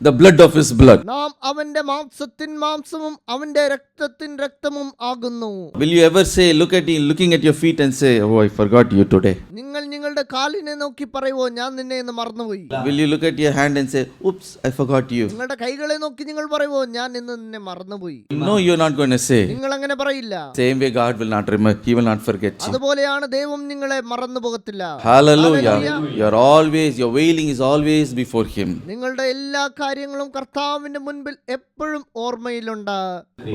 the blood of his blood. നാം അവന്റെ മാംസത്തിൻ മാംസവും അവന്റെ രക്തത്തിൻ രക്തവും ആകുന്നു. Will you ever say, looking at your feet and say, oh, I forgot you today? നിങ്ങൾ നിങ്ങളുടെ കാലിനെ നോക്കി പറയുവോ, ഞാൻ നിന്നെ ഇന്ന് മറന്നുപോയി? Will you look at your hand and say, oops, I forgot you? നിങ്ങളുടെ കൈകളെ നോക്കി നിങ്ങൾ പറയുവോ, ഞാൻ ഇന്ന് നിന്നെ മറന്നുപോയി? No, you're not going to say. നിങ്ങൾ അങ്ങനെ പറയില്ല. Same way God will not remember, he will not forget you. അതുപോലെയാണ് ദൈവം നിങ്ങളെ മറന്നു പോകത്തില്ല. Hallelujah. Your wailing is always before him. നിങ്ങളുടെ എല്ലാ കാര്യങ്ങളും കർത്താവിന്റെ മുൻപിൽ എപ്പോഴും ഓർമ്മയിലുണ്ട്.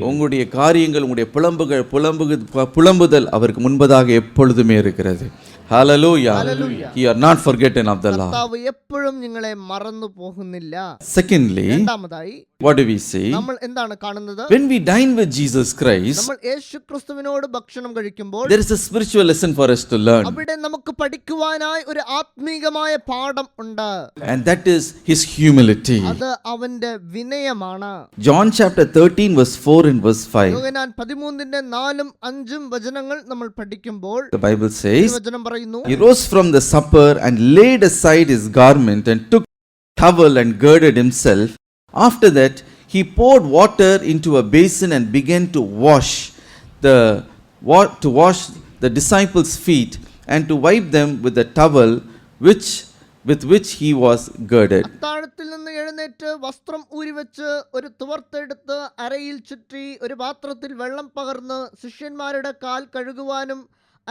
உங்களுடைய காரியங்கள், உங்களுடைய புலம்புதல் அவருக்கு முன்பதாக எப்பொழுதுமே இருக்கிறது. Hallelujah. You are not forgotten of the Lord. കർത്താവ് എപ്പോഴും നിങ്ങളെ മറന്നു പോകുന്നില്ല. Secondly, രണ്ടാമതായി what do we see? നമ്മൾ എന്താണ് കാണുന്നത്? When we dine with Jesus Christ, നമ്മൾ യേശുക്രിസ്തുവിനോട് ഭക്ഷണം കഴിക്കുമ്പോൾ there is a spiritual lesson for us to learn. അവിടെ നമുക്ക് പഠിക്കുവാനായി ഒരു ആത്മീകമായ പാഠം ഉണ്ട്. And that is his humility. അത് അവന്റെ വിനയമാണ്. John chapter 13 verse 4 and verse 5. യോഹന്നാൻ 13ന്റെ 4ഉം 5ഉം വചനങ്ങൾ നമ്മൾ പഠിക്കുമ്പോൾ The Bible says, വചനം പറയുന്നു, he rose from the supper and laid aside his garment and took towel and girded himself. After that, he poured water into a basin and began to wash the disciples' feet and to wipe them with the towel with which he was girded. അത്താഴത്തിൽ നിന്ന് എഴുന്നേറ്റ് വസ്ത്രം ഊരിവെച്ച് ഒരു തുവർത്തെടുത്ത് അരയിൽ ചുറ്റി ഒരു പാത്രത്തിൽ വെള്ളം പകർന്ന് ശിഷ്യന്മാരുടെ കാൽ കഴുകുവാനും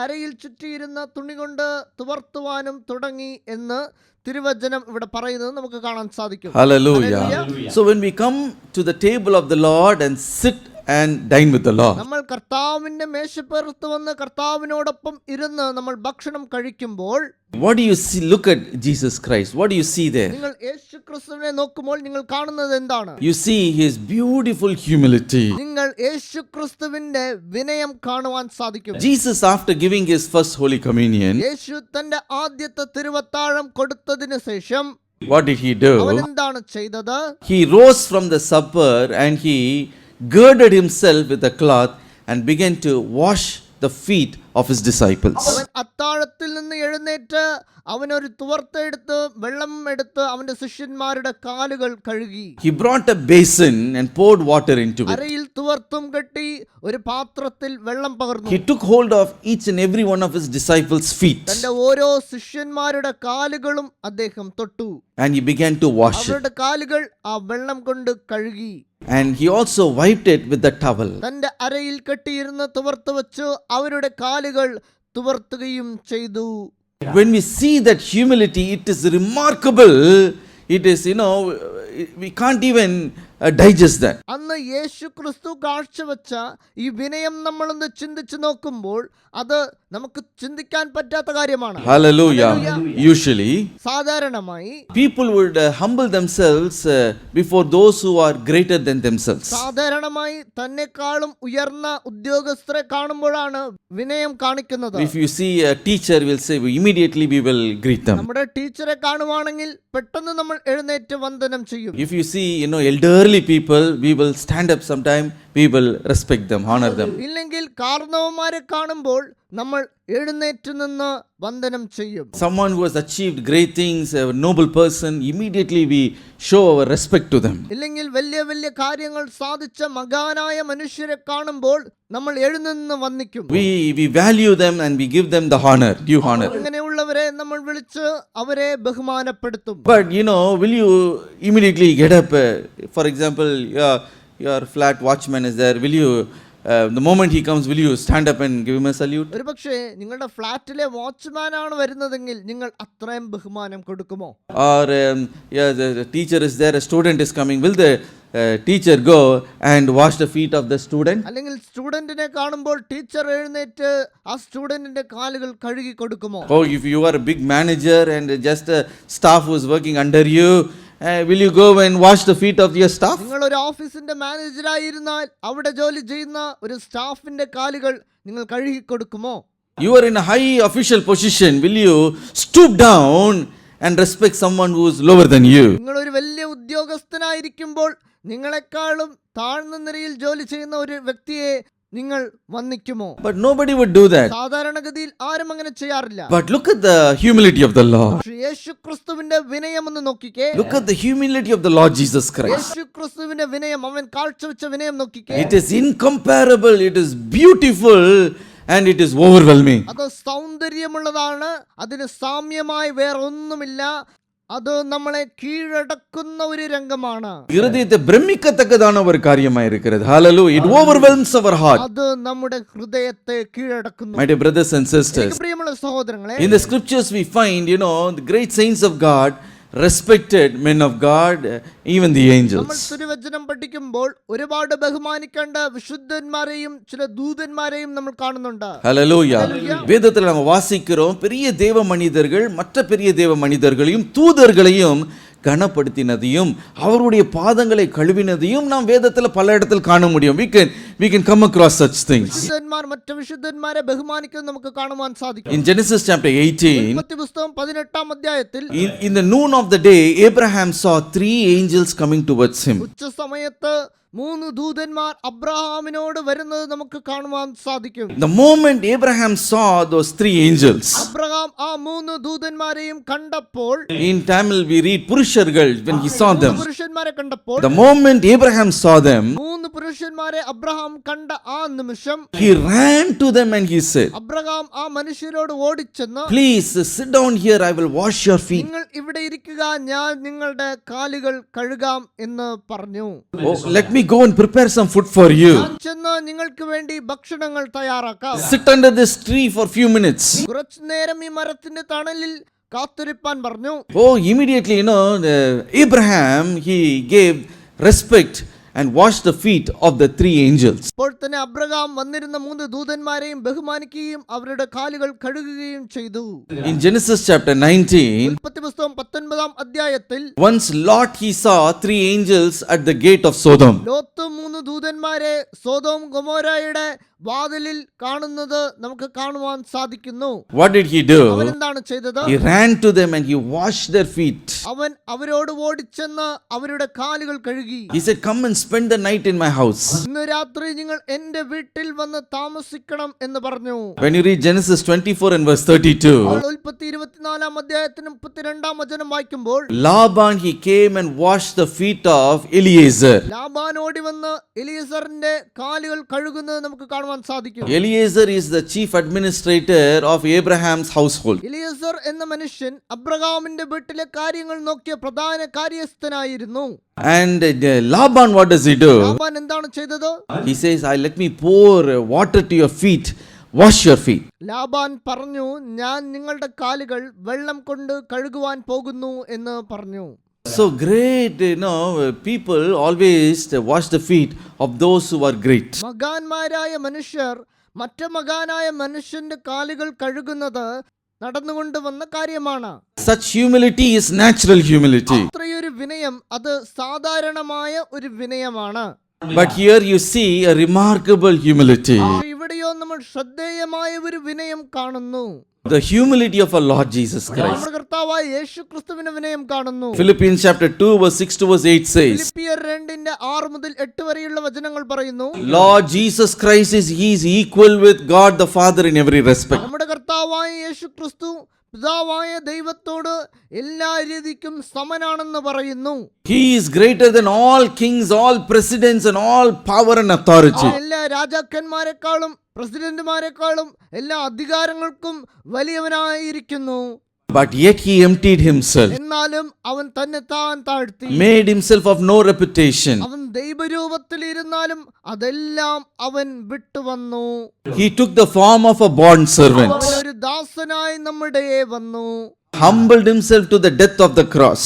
അരയിൽ ചുറ്റിയിരുന്ന തുണി കൊണ്ട് തുവർത്തുവാനും തുടങ്ങി എന്ന് തിരുവചനം ഇവിടെ പറയുന്നത് നമുക്ക് കാണാൻ സാധിക്കും. Hallelujah. So when we come to the table of the Lord and sit and dine with the Lord, നമ്മൾ കർത്താവിന്റെ മേശപ്പുറത്ത് വന്ന് കർത്താവിനോടൊപ്പം ഇരുന്ന് നമ്മൾ ഭക്ഷണം കഴിക്കുമ്പോൾ what do you see? Look at Jesus Christ. What do you see there? നിങ്ങൾ യേശുക്രിസ്തുവിനെ നോക്കുമ്പോൾ നിങ്ങൾ കാണുന്നത് എന്താണ്? You see his beautiful humility. നിങ്ങൾ യേശുക്രിസ്തുവിന്റെ വിനയം കാണുവാൻ സാധിക്കും. Jesus, after giving his first Holy Communion, യേശു തന്റെ ആദ്യത്തെ തിരുവത്താഴം കൊടുത്തതിന് ശേഷം what did he do? അവൻ എന്താണ് ചെയ്തത്? He rose from the supper and he girded himself with a cloth and began to wash the feet of his disciples. അവൻ അത്താഴത്തിൽ നിന്ന് എഴുന്നേറ്റ് അവൻ ഒരു തുവർത്ത് വെള്ളം എടുത്ത് അവന്റെ ശിഷ്യന്മാരുടെ കാലുകൾ കഴുകി. He brought a basin and poured water into it. അരയിൽ തുവർത്തും കെട്ടി ഒരു പാത്രത്തിൽ വെള്ളം പകർന്നു. He took hold of each and every one of his disciples' feet തന്റെ ഓരോ ശിഷ്യന്മാരുടെ കാലുകളും അദ്ദേഹം തൊട്ടു. and he began to wash it. അവരുടെ കാലുകൾ ആ വെള്ളം കൊണ്ട് കഴുകി. And he also wiped it with the towel. തന്റെ അരയിൽ കെട്ടിയിരുന്ന് തുവർത്ത് വെച്ച് അവരുടെ കാലുകൾ തുവർത്തുകയും ചെയ്തു. When we see that humility, it is remarkable. It is, we can't even digest that. അന്ന് യേശു ക്രിസ്തു കാഴ്ചവെച്ച ഈ വിനയം നമ്മളൊന്ന് ചിന്തിച്ചു നോക്കുമ്പോൾ അത് നമുക്ക് ചിന്തിക്കാൻ പറ്റാത്ത കാര്യമാണ്. Hallelujah. Usually, സാധാരണമായി people would humble themselves before those who are greater than themselves. സാധാരണമായി തന്നെക്കാളും ഉയർന്ന ഉദ്യോഗസ്ഥരെ കാണുമ്പോഴാണ് വിനയം കാണിക്കുന്നത്. If you see a teacher, we'll say immediately we will greet them. നമ്മുടെ ടീച്ചറെ കാണുവാണെങ്കിൽ പെട്ടെന്ന് നമ്മൾ എഴുന്നേറ്റ് വന്ദനം ചെയ്യും. If you see, elderly people, we will stand up sometime, we will respect them, honor them. ഇല്ലെങ്കിൽ കാരണവന്മാരെ കാണുമ്പോൾ നമ്മൾ എഴുന്നേറ്റ് നിന്ന് വന്ദനം ചെയ്യും. Someone who has achieved great things, a noble person, immediately we show our respect to them. ഇല്ലെങ്കിൽ വലിയ വലിയ കാര്യങ്ങൾ സാധിച്ച മഹാനായ മനുഷ്യരെ കാണുമ്പോൾ നമ്മൾ എഴുന്നേറ്റ് വന്ദിക്കും. We value them and we give them the honor, due honor. അങ്ങനെയുള്ളവരെ നമ്മൾ വിളിച്ച് അവരെ ബഹുമാനപ്പെടുത്തും. But will you immediately get up? For example, your flat watchman is there. Will you the moment he comes, will you stand up and give him a salute? ഒരുപക്ഷേ നിങ്ങളുടെ ഫ്ലാറ്റിലെ watchman ആണ് വരുന്നതെങ്കിൽ നിങ്ങൾ അത്രയും ബഹുമാനം കൊടുക്കുമോ? Or the teacher is there, a student is coming, will the teacher go and wash the feet of the student? അല്ലെങ്കിൽ സ്റ്റുഡന്റിനെ കാണുമ്പോൾ ടീച്ചർ എഴുന്നേറ്റ് ആ സ്റ്റുഡന്റിന്റെ കാലുകൾ കഴുകി കൊടുക്കുമോ? Oh, if you are a big manager and just a staff who is working under you will you go and wash the feet of your staff? നിങ്ങൾ ഒരു ഓഫീസിന്റെ മാനേജറായിരുന്നാൽ അവിടെ ജോലി ചെയ്യുന്ന ഒരു സ്റ്റാഫിന്റെ കാലുകൾ നിങ്ങൾ കഴുകി കൊടുക്കുമോ? You are in a high official position. Will you stoop down and respect someone who is lower than you? നിങ്ങൾ ഒരു വലിയ ഉദ്യോഗസ്ഥനായിരിക്കുമ്പോൾ നിങ്ങളെക്കാളും താഴ്ന്ന നിലയിൽ ജോലി ചെയ്യുന്ന ഒരു വ്യക്തിയെ നിങ്ങൾ വന്ദിക്കുമോ? But nobody would do that. സാധാരണഗതിയിൽ ആരും അങ്ങനെ ചെയ്യാറില്ല. But look at the humility of the Lord. യേശുക്രിസ്തുവിന്റെ വിനയം ഒന്ന് നോക്കിക്കേ. Look at the humility of the Lord Jesus Christ. യേശുക്രിസ്തുവിന്റെ വിനയം, അവൻ കാഴ്ചവെച്ച വിനയം നോക്കിക്കേ. It is incomparable. It is beautiful. And it is overwhelming. അത് സൗന്ദര്യമുള്ളതാണ്, അതിന് സാമ്യമായി വേറൊന്നുമില്ല. അത് നമ്മളെ കീഴടക്കുന്ന ഒരു രംഗമാണ്. ഹൃദയത്തെ ഭ്രമിക്കത്തക്കതാണ് ഒരു കാര്യമായി ഇരിക്കുന്നത്. Hallelujah. It overwhelms our heart. അത് നമ്മുടെ ഹൃദയത്തെ കീഴടക്കുന്നു. My dear brothers and sisters, പ്രിയമുള്ള സഹോദരങ്ങളെ, in the scriptures we find, the great saints of God respected men of God, even the നമ്മൾ angels. തിരുവചനം പഠിക്കുമ്പോൾ ഒരുപാട് ബഹുമാനിക്കേണ്ട വിശുദ്ധന്മാരെയും ചില ദൂതന്മാരെയും നമ്മൾ കാണുന്നുണ്ട്. Hallelujah. வேதத்தில் நாம வாசிக்கிறோம், பெரிய தேவ மனிதர்கள் மற்ற பெரிய தேவ மனிதர்களையும் தூதர்களையும் கனப்படுத்தினதையும் அவருடைய பாதங்களை கழுவினதையும் நாம் வேதத்தில் பல இடத்தில் காண முடியும். We can come across such things. വിശുദ്ധന്മാർ മറ്റു വിശുദ്ധന്മാരെ ബഹുമാനിക്കുന്നത് നമുക്ക് കാണുവാൻ സാധിക്കും. In Genesis chapter 18, ഉൽപ്പത്തി പുസ്തകം 18-ാം അധ്യായത്തിൽ in the noon of the day, Abraham saw 3 angels coming towards him. ഉച്ച സമയത്ത് 3 ദൂതന്മാർ അബ്രഹാമിനോട് വരുന്നത് നമുക്ക് കാണുവാൻ സാധിക്കും. The moment Abraham saw those 3 angels, Abraham ആ 3 ദൂതന്മാരെയും കണ്ടപ്പോൾ, in Tamil we read Purushargal, when he saw them. പുരുഷന്മാരെ കണ്ടപ്പോൾ, The moment Abraham saw them, 3 പുരുഷന്മാരെ അബ്രഹാം കണ്ട ആ നിമിഷം he ran to them and he said, Abraham ആ മനുഷ്യരോട് ഓടിച്ചെന്ന്, please sit down here, I will wash your feet. നിങ്ങൾ ഇവിടെ ഇരിക്കുക, ഞാൻ നിങ്ങളുടെ കാലുകൾ കഴുകാം എന്ന് പറഞ്ഞു. Oh, let me go and prepare some food for you. ഞാൻ ചെന്ന് നിങ്ങൾക്ക് വേണ്ടി ഭക്ഷണങ്ങൾ തയ്യാറാക്കാം. Sit under this tree for few minutes. കുറച്ചു നേരം ഈ മരത്തിന്റെ തണലിൽ കാത്തിരിപ്പാൻ പറഞ്ഞു. Oh, immediately, Abraham, he gave respect and washed the feet of the 3 angels. അപ്പോൾ തന്നെ അബ്രഹാം വന്നിരുന്ന 3 ദൂതന്മാരെയും ബഹുമാനിക്കുകയും അവരുടെ കാലുകൾ കഴുകുകയും ചെയ്തു. In Genesis chapter 19, ഉൽപ്പത്തി പുസ്തകം 19-ാം അധ്യായത്തിൽ once Lot he saw 3 angels at the gate of Sodom. Lot 3 ദൂതന്മാരെ സോദോം ഗൊമോരയുടെ വാതിലിൽ കാണുന്നത് നമുക്ക് കാണുവാൻ സാധിക്കുന്നു. What did he do? അവൻ എന്താണ് ചെയ്തത്? He ran to them and he washed their feet. അവൻ അവരോട് ഓടിച്ചെന്ന് അവരുടെ കാലുകൾ കഴുകി. He said, come and spend the night in my house. ഇന്ന് രാത്രി നിങ്ങൾ എന്റെ വീട്ടിൽ വന്ന് താമസിക്കണം എന്ന് പറഞ്ഞു. When you read Genesis 24 and verse 32, ഉൽപ്പത്തി 24-ാം അധ്യായത്തിന് 32-ാം വചനം വായിക്കുമ്പോൾ, Laban he came and washed the feet of Eliezer. Laban ഓടി വന്ന് എലിയസറിന്റെ കാലുകൾ കഴുകുന്നത് നമുക്ക് കാണുവാൻ സാധിക്കും. Eliezer is the chief administrator of Abraham's household. എലിയസർ എന്ന മനുഷ്യൻ അബ്രഹാമിന്റെ വീട്ടിലെ കാര്യങ്ങൾ നോക്കിയ പ്രധാന കാര്യസ്ഥനായിരുന്നു. And Laban, what does he do? Laban എന്താണ് ചെയ്തത്? He says, let me pour water to your feet, wash your feet. Laban പറഞ്ഞു, ഞാൻ നിങ്ങളുടെ കാലുകൾ വെള്ളം കൊണ്ട് കഴുകുവാൻ പോകുന്നു എന്ന് പറഞ്ഞു. So great, people always wash the feet of those who are great. മകാന്മാരായ മനുഷ്യർ മറ്റു മകാനായ മനുഷ്യന്റെ കാലുകൾ കഴുകുന്നത് നടന്നുകൊണ്ട് വന്ന കാര്യമാണ്. Such humility is natural humility. അത്രയൊരു വിനയം അത് സാധാരണമായ ഒരു വിനയമാണ്. But here you see a remarkable humility. ഇവിടെയോ നമ്മൾ ശ്രദ്ധേയമായ ഒരു വിനയം കാണുന്നു. The humility of our Lord Jesus Christ. നമ്മുടെ കർത്താവായ യേശുക്രിസ്തുവിന്റെ വിനയം കാണുന്നു. Philippians chapter 2 verse 6 to verse 8 says, ഫിലിപ്പിയർ 2-6 മുതൽ 8 വരെയുള്ള വചനങ്ങൾ പറയുന്നു, Lord Jesus Christ he is equal with God the Father in every respect. നമ്മുടെ കർത്താവായ യേശുക്രിസ്തു പിതാവായ ദൈവത്തോട് എല്ലാ രീതിക്കും സമനാണെന്ന് പറയുന്നു. He is greater than all kings, all presidents and all power and authority. എല്ലാ രാജാക്കന്മാരെക്കാളും പ്രസിഡന്റുമാരെക്കാളും എല്ലാ അധികാരങ്ങൾക്കും വലിയവനായിരിക്കുന്നു. But yet he emptied himself, എന്നാലും അവൻ തന്നെ താൻ താഴ്ത്തി, made himself of no reputation. അവൻ ദൈവരൂപത്തിൽ ഇരുന്നാലും അതെല്ലാം അവൻ വിട്ടുവന്നു. He took the form of a bond servant, അവൻ ഒരു ദാസനായി നമ്മുടെ വന്നു. humbled himself to the death of the cross.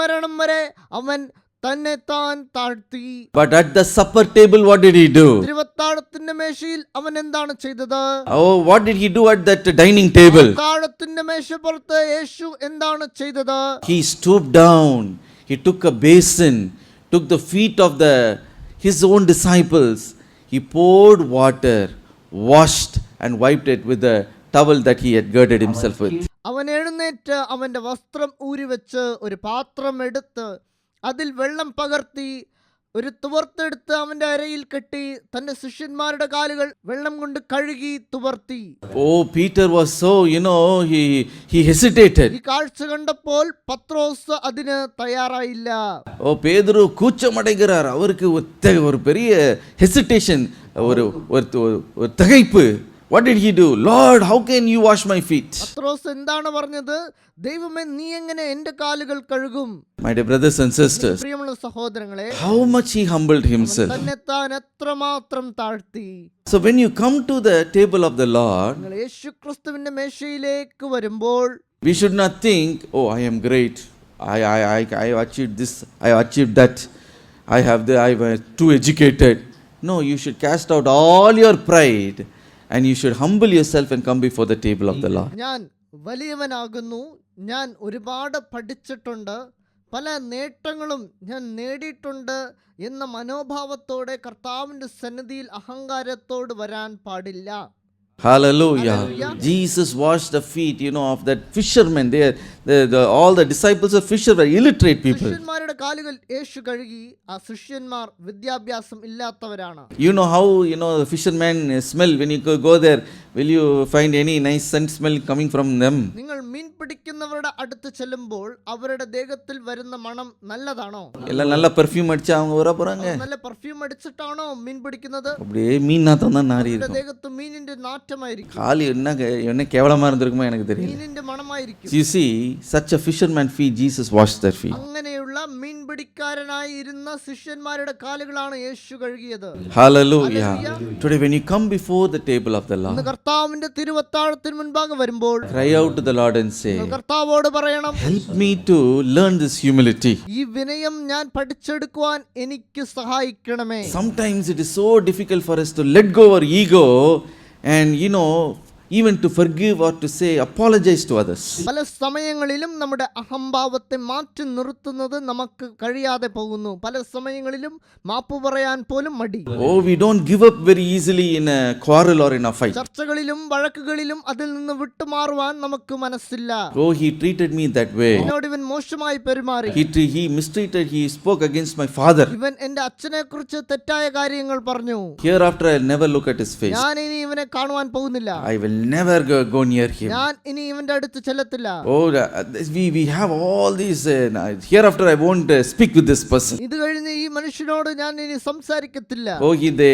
മരണം വരെ അവൻ തന്നെ താൻ താഴ്ത്തി. But at the supper table, what did he do? തിരുവത്താഴത്തിന്റെ മേശയിൽ അവൻ എന്താണ് ചെയ്തത്? Oh, what did he do at that dining table? താഴത്തിന്റെ മേശപ്പുറത്ത് യേശു എന്താണ് ചെയ്തത്? He stooped down. He took a basin, took the feet of his own disciples. He poured water, washed and wiped it with the towel that he had girded himself with. അവൻ എഴുന്നേറ്റ് അവൻ്റെ വസ്ത്രം ഊരിവെച്ച് ഒരു പാത്രം എടുത്ത് അതിൽ വെള്ളം പകർത്തി ഒരു തുവർത്ത് അവന്റെ അരയിൽ കെട്ടി തന്റെ ശിഷ്യന്മാരുടെ കാലുകൾ വെള്ളം കൊണ്ട് കഴുകി തുവർത്തി. Oh, Peter was so, he hesitated. ഈ കാഴ്ച കണ്ടപ്പോൾ പത്രോസ് അതിന് തയ്യാറായില്ല. Oh, പേതുരു കൂച്ചമടൈகிறார். அவருக்கு ஒரு பெரிய hesitation, ஒரு திகைப்பு. What did he do? Lord, how can you wash my feet? പത്രോസ് എന്താണ് പറഞ്ഞത്? ദൈവമേ, നീ എങ്ങനെ എൻ്റെ കാലുകൾ കഴുകും? My dear brothers and sisters, പ്രിയമുള്ള സഹോദരങ്ങളെ, how much he humbled himself. തന്നെത്താൻ എത്രമാത്രം താഴ്ത്തി. So when you come to the table of the Lord, നിങ്ങൾ യേശുക്രിസ്തുവിന്റെ മേശയിലേക്ക് വരുമ്പോൾ we should not think, oh, I am great. I achieved this, I achieved that. I was too educated. No, you should cast out all your pride. And you should humble yourself and come before the table of the Lord. ഞാൻ വലിയവനാകുന്നു, ഞാൻ ഒരുപാട് പഠിച്ചിട്ടുണ്ട്, പല നേട്ടങ്ങളും ഞാൻ നേടിയിട്ടുണ്ട് എന്ന മനോഭാവത്തോടെ കർത്താവിന്റെ സന്നിധിയിൽ അഹങ്കാരത്തോട് വരാൻ പാടില്ല. Hallelujah. Jesus washed the feet, of that fishermen. All the disciples of fisher were illiterate people. ശിഷ്യന്മാരുടെ കാലുകൾ യേശു കഴുകി. ആ ശിഷ്യന്മാർ വിദ്യാഭ്യാസം ഇല്ലാത്തവരാണ്. You know how the fishermen smell when you go there? Will you find any nice scent smell coming from them? നിങ്ങൾ മീൻ പിടിക്കുന്നവരുടെ അടുത്ത് ചെല്ലുമ്പോൾ അവരുടെ ദേഹത്തിൽ വരുന്ന മണം നല്ലതാണോ? എല്ലാം നല്ല പെർഫ്യൂം അടിച്ചാ அவங்க വர போறாங்க. നല്ല പെർഫ്യൂം അടിച്ചിട്ടാണോ മീൻ പിടിക്കുന്നത്? அப்படியே மீன் நாத்தம் தான் நாறி இருக்கும். ദേഹത്ത് മീനിന്റെ നാറ്റമായിരിക്കും. காலி என்ன கேவலமா இருந்திருக்குமோ எனக்கு தெரியல. മീനിന്റെ മണമായിരിക്കും. You see, such a fisherman feet, Jesus washed their feet. അങ്ങനെയുള്ള മീൻ പിടിക്കാരനായി ഇരുന്ന ശിഷ്യന്മാരുടെ കാലുകളാണ് യേശു കഴുകിയത്. Hallelujah. Today when you come before the table of the Lord, കർത്താവിന്റെ തിരുവത്താഴത്തിന് മുൻപാകെ വരുമ്പോൾ cry out to the Lord and say, കർത്താവോട് പറയണം, help me to learn this humility. ഈ വിനയം ഞാൻ പഠിച്ചെടുക്കുവാൻ എനിക്ക് സഹായിക്കണമേ. Sometimes it is so difficult for us to let go our ego and even to forgive or to say apologize to others. പല സമയങ്ങളിലും നമ്മുടെ അഹംഭാവത്തെ മാറ്റി നിർത്തുന്നത് നമുക്ക് കഴിയാതെ പോകുന്നു. പല സമയങ്ങളിലും മാപ്പ് പറയാൻ പോലും മടി. Oh, we don't give up very easily in a quarrel or in a fight. ചർച്ചകളിലും വഴക്കുകളിലും അതിൽ നിന്ന് വിട്ടുമാറുവാൻ നമുക്ക് മനസ്സില്ല. Oh, he treated me that way. എന്നോട് ഇവൻ മോശമായി പെരുമാറി. He mistreated, he spoke against my father. ഇവൻ എന്റെ അച്ഛനെ കുറിച്ച് തെറ്റായ കാര്യങ്ങൾ പറഞ്ഞു. Hereafter I'll never look at his face. ഞാൻ ഇനി ഇവനെ കാണുവാൻ പോകുന്നില്ല. I will never go near him. ഞാൻ ഇനി ഇവന്റെ അടുത്ത് ചെല്ലത്തില്ല. Oh, we have all these. Hereafter I won't speak with this person. ഇത് കഴിഞ്ഞ് ഈ മനുഷ്യനോട് ഞാൻ ഇനി സംസാരിക്കത്തില്ല. Oh, they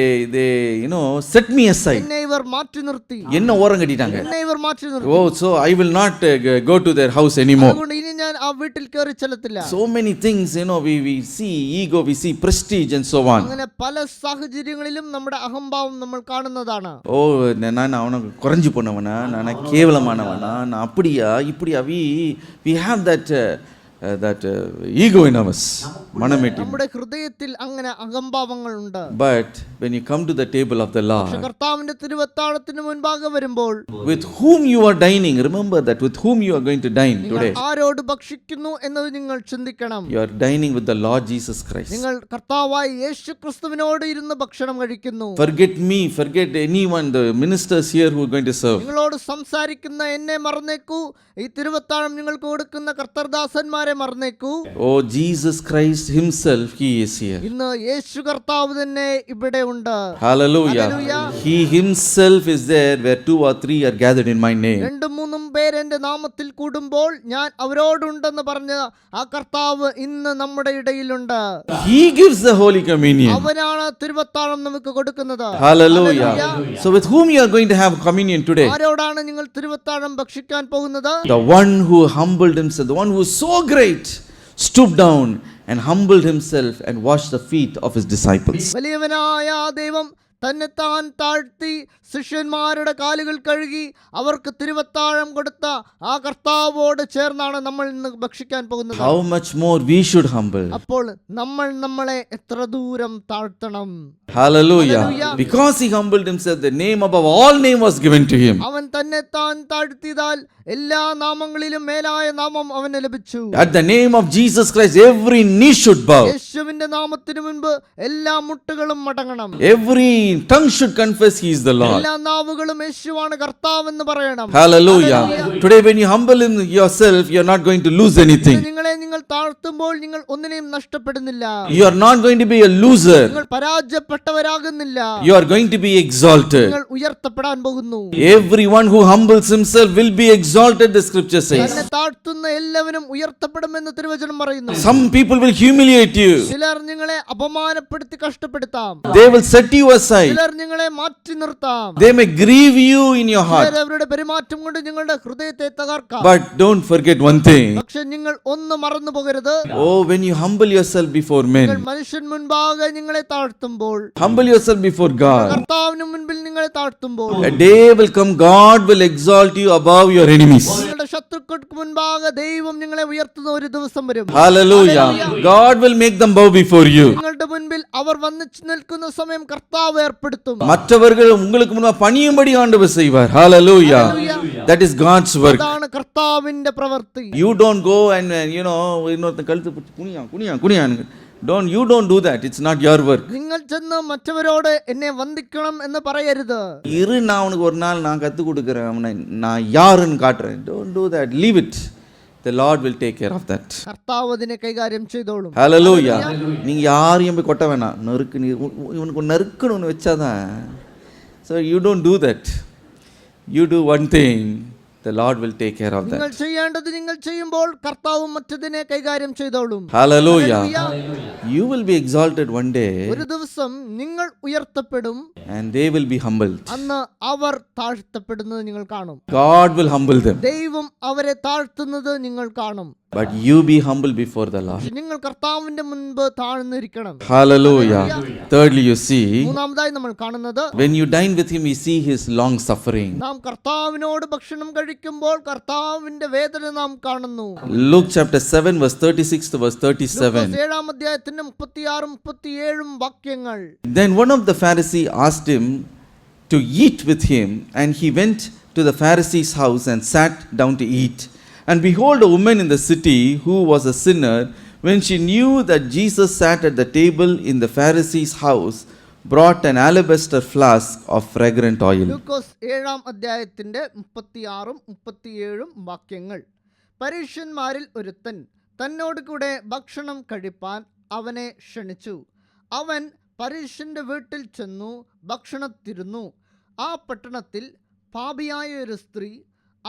set me aside. എന്നെ ഇവർ മാറ്റി നിർത്തി. என்ன ஓரம் கட்டிட்டாங்க. എന്നെ ഇവർ മാറ്റി നിർത്തി. Oh, so I will not go to their house anymore. അതുകൊണ്ട് ഇനി ഞാൻ ആ വീട്ടിൽ കയറി ചെല്ലത്തില്ല. So many things, we see ego, we see prestige and so on. അങ്ങനെ പല സാഹചര്യങ്ങളിലും നമ്മുടെ അഹംഭാവം നമ്മൾ കാണുന്നതാണ്. Oh, நான் அவனை குறைஞ்சு போனவனா, நான் கேவலமானவனா, நான் அப்படியா இப்படியா, we have that ego in us. മനമേറ്റി. നമ്മുടെ ഹൃദയത്തിൽ അങ്ങനെ അഹംഭാവങ്ങൾ ഉണ്ട്. But when you come to the table of the Lord, കർത്താവിന്റെ തിരുവത്താഴത്തിന് മുൻപാകെ വരുമ്പോൾ, with whom you are dining, remember that with whom you are going to dine today. ആരോട് ഭക്ഷിക്കുന്നു എന്നത് നിങ്ങൾ ചിന്തിക്കണം. You are dining with the Lord Jesus Christ. നിങ്ങൾ കർത്താവായ യേശുക്രിസ്തുവിനോട് ഇരുന്ന് ഭക്ഷണം കഴിക്കുന്നു. Forget me, forget anyone, the ministers here who are going to serve. നിങ്ങളോട് സംസാരിക്കുന്ന എന്നെ മറന്നേക്കൂ. ഈ തിരുവത്താഴം നിങ്ങൾക്ക് കൊടുക്കുന്ന കർത്തർദാസന്മാരെ മറന്നേക്കൂ. Oh, Jesus Christ himself, he is here. ഇന്ന് യേശു കർത്താവ് തന്നെ ഇവിടെ ഉണ്ട്. Hallelujah. He himself is there where 2 or 3 are gathered in my name. 2-3 പേര് എന്റെ നാമത്തിൽ കൂടുമ്പോൾ ഞാൻ അവരോടുണ്ടെന്ന് പറഞ്ഞ ആ കർത്താവ് ഇന്ന് നമ്മുടെ ഇടയിലുണ്ട്. He gives the Holy Communion. അവനാണ് തിരുവത്താഴം നമുക്ക് കൊടുക്കുന്നത്. Hallelujah. So with whom you are going to have communion today? ആരോടാണ് നിങ്ങൾ തിരുവത്താഴം ഭക്ഷിക്കാൻ പോകുന്നത്? The one who humbled himself, the one who is so great, stooped down and humbled himself and washed the feet of his disciples. വലിയവനായ ദൈവം തന്നെത്താൻ താഴ്ത്തി ശിഷ്യന്മാരുടെ കാലുകൾ കഴുകി അവർക്ക് തിരുവത്താഴം കൊടുത്ത ആ കർത്താവോട് ചേർന്നാണ് നമ്മൾ ഇന്ന് ഭക്ഷിക്കാൻ പോകുന്നത്. How much more we should humble. അപ്പോൾ നമ്മൾ നമ്മളെ എത്ര ദൂരം താഴ്ത്തണം. Hallelujah. Because he humbled himself, the name above all name was given to him. അവൻ തന്നെത്താൻ താഴ്ത്തിയതാൽ എല്ലാ നാമങ്ങളിലും മേലായ നാമം അവന് ലഭിച്ചു. At the name of Jesus Christ, every knee should bow. യേശുവിന്റെ നാമത്തിനു മുൻപ് എല്ലാ മുട്ടുകളും മടങ്ങണം. Every tongue should confess He is the Lord. എല്ലാ നാവുകളും യേശുവാണ് കർത്താവെന്ന് പറയണം. Hallelujah. Today when you humble in yourself, you are not going to lose anything. നിങ്ങളെ നിങ്ങൾ താഴ്ത്തുമ്പോൾ നിങ്ങൾ ഒന്നിനെയും നഷ്ടപ്പെടുന്നില്ല. You are not going to be a loser. നിങ്ങൾ പരാജയപ്പെട്ടവരാകുന്നില്ല. You are going to be exalted. നിങ്ങൾ ഉയർത്തപ്പെടാൻ പോകുന്നു. Everyone who humbles himself will be exalted, the scripture says. തന്നെ താഴ്ത്തുന്ന എല്ലാവരും ഉയർത്തപ്പെടുമെന്ന് തിരുവചനം പറയുന്നു. Some people will humiliate you. ചിലർ നിങ്ങളെ അപമാനപ്പെടുത്തി കഷ്ടപ്പെടുത്താം. They will set you aside. ചിലർ നിങ്ങളെ മാറ്റി നിർത്താം. They may grieve you in your heart. ചിലർ അവരുടെ പെരുമാറ്റം കൊണ്ട് നിങ്ങളുടെ ഹൃദയത്തെ തകർക്കാം. But don't forget one thing. പക്ഷെ നിങ്ങൾ ഒന്ന് മറന്നു പോകരുത്. Oh, when you humble yourself before നിങ്ങൾ men, മനുഷ്യൻ മുൻപാകെ നിങ്ങളെ താഴ്ത്തുമ്പോൾ, humble yourself before God, കർത്താവിന് മുൻപിൽ നിങ്ങളെ താഴ്ത്തുമ്പോൾ, a day will come, God will exalt you above your enemies. നിങ്ങളുടെ ശത്രുക്കൾക്ക് മുൻപാകെ ദൈവം നിങ്ങളെ ഉയർത്തുന്ന ഒരു ദിവസം വരും. Hallelujah. God will make them bow before you. നിങ്ങളുടെ മുൻപിൽ അവർ വന്നിച്ചു നിൽക്കുന്ന സമയം കർത്താവ് ഏർപ്പെടുത്തും. மற்றவர்கள் உங்களுக்கு முன்பாக பணியும்படி ஆண்டவர் செய்வார். Hallelujah. That is God's work. അതാണ് കർത്താവിന്റെ പ്രവൃത്തി. You don't go and இன்னொருத்த கழுத்து பிடிச்சு குனியா. You don't do that. It's not your work. നിങ്ങൾ ചെന്ന് മറ്റവരോട് എന്നെ വന്ദിക്കണം എന്ന് പറയരുത്. இரு நான் உனக்கு ஒரு நாள் நான் கத்து கொடுக்கிறேன், அவனை நான் யாருன்னு காட்டுறேன். Don't do that. Leave it. The Lord will take care of that. കർത്താവ് അതിനെ കൈകാര്യം ചെയ്തോളും. Hallelujah. நீங்க யாரையும் போய் கொட்ட வேணாம். இவனுக்கு நறுக்கணும்னு வச்சாதான். So you don't do that. You do one thing. The Lord will take care of that. നിങ്ങൾ ചെയ്യേണ്ടത് നിങ്ങൾ ചെയ്യുമ്പോൾ കർത്താവ് മറ്റതിനെ കൈകാര്യം ചെയ്തോളും. Hallelujah. You will be exalted one day. ഒരു ദിവസം നിങ്ങൾ ഉയർത്തപ്പെടും. And they will be humbled. അന്ന് അവർ താഴ്ത്തപ്പെടുന്നത് നിങ്ങൾ കാണും. God will humble them. ദൈവം അവരെ താഴ്ത്തുന്നത് നിങ്ങൾ കാണും. But you be humble before the Lord. നിങ്ങൾ കർത്താവിന്റെ മുൻപ് താഴ്ന്നിരിക്കണം. Hallelujah. Thirdly, you see, മൂന്നാമതായി നമ്മൾ കാണുന്നത്, when you dine with him, we see his long suffering. നാം കർത്താവിനോട് ഭക്ഷണം കഴിക്കുമ്പോൾ കർത്താവിന്റെ വേദന നാം കാണുന്നു. Luke chapter 7 verse 36 to verse 37. 7 അധ്യായത്തിന്റെ 36 37 വാക്യങ്ങൾ. Then one of the Pharisees asked him to eat with him, and he went to the Pharisee's house and sat down to eat. And behold, a woman in the city who was a sinner, when she knew that Jesus sat at the table in the Pharisee's house, brought an alabaster flask of fragrant oil. ലൂക്കോസ് 7 അധ്യായത്തിന്റെ 36 37 വാക്യങ്ങൾ. പരീശന്മാരിൽ ഒരുത്തൻ തന്നോട് കൂടെ ഭക്ഷണം കഴിപ്പാൻ അവനെ ക്ഷണിച്ചു. അവൻ പരീശന്റെ വീട്ടിൽ ചെന്നു ഭക്ഷണത്തിരുന്നു. ആ പട്ടണത്തിൽ പാപിയായ ഒരു സ്ത്രീ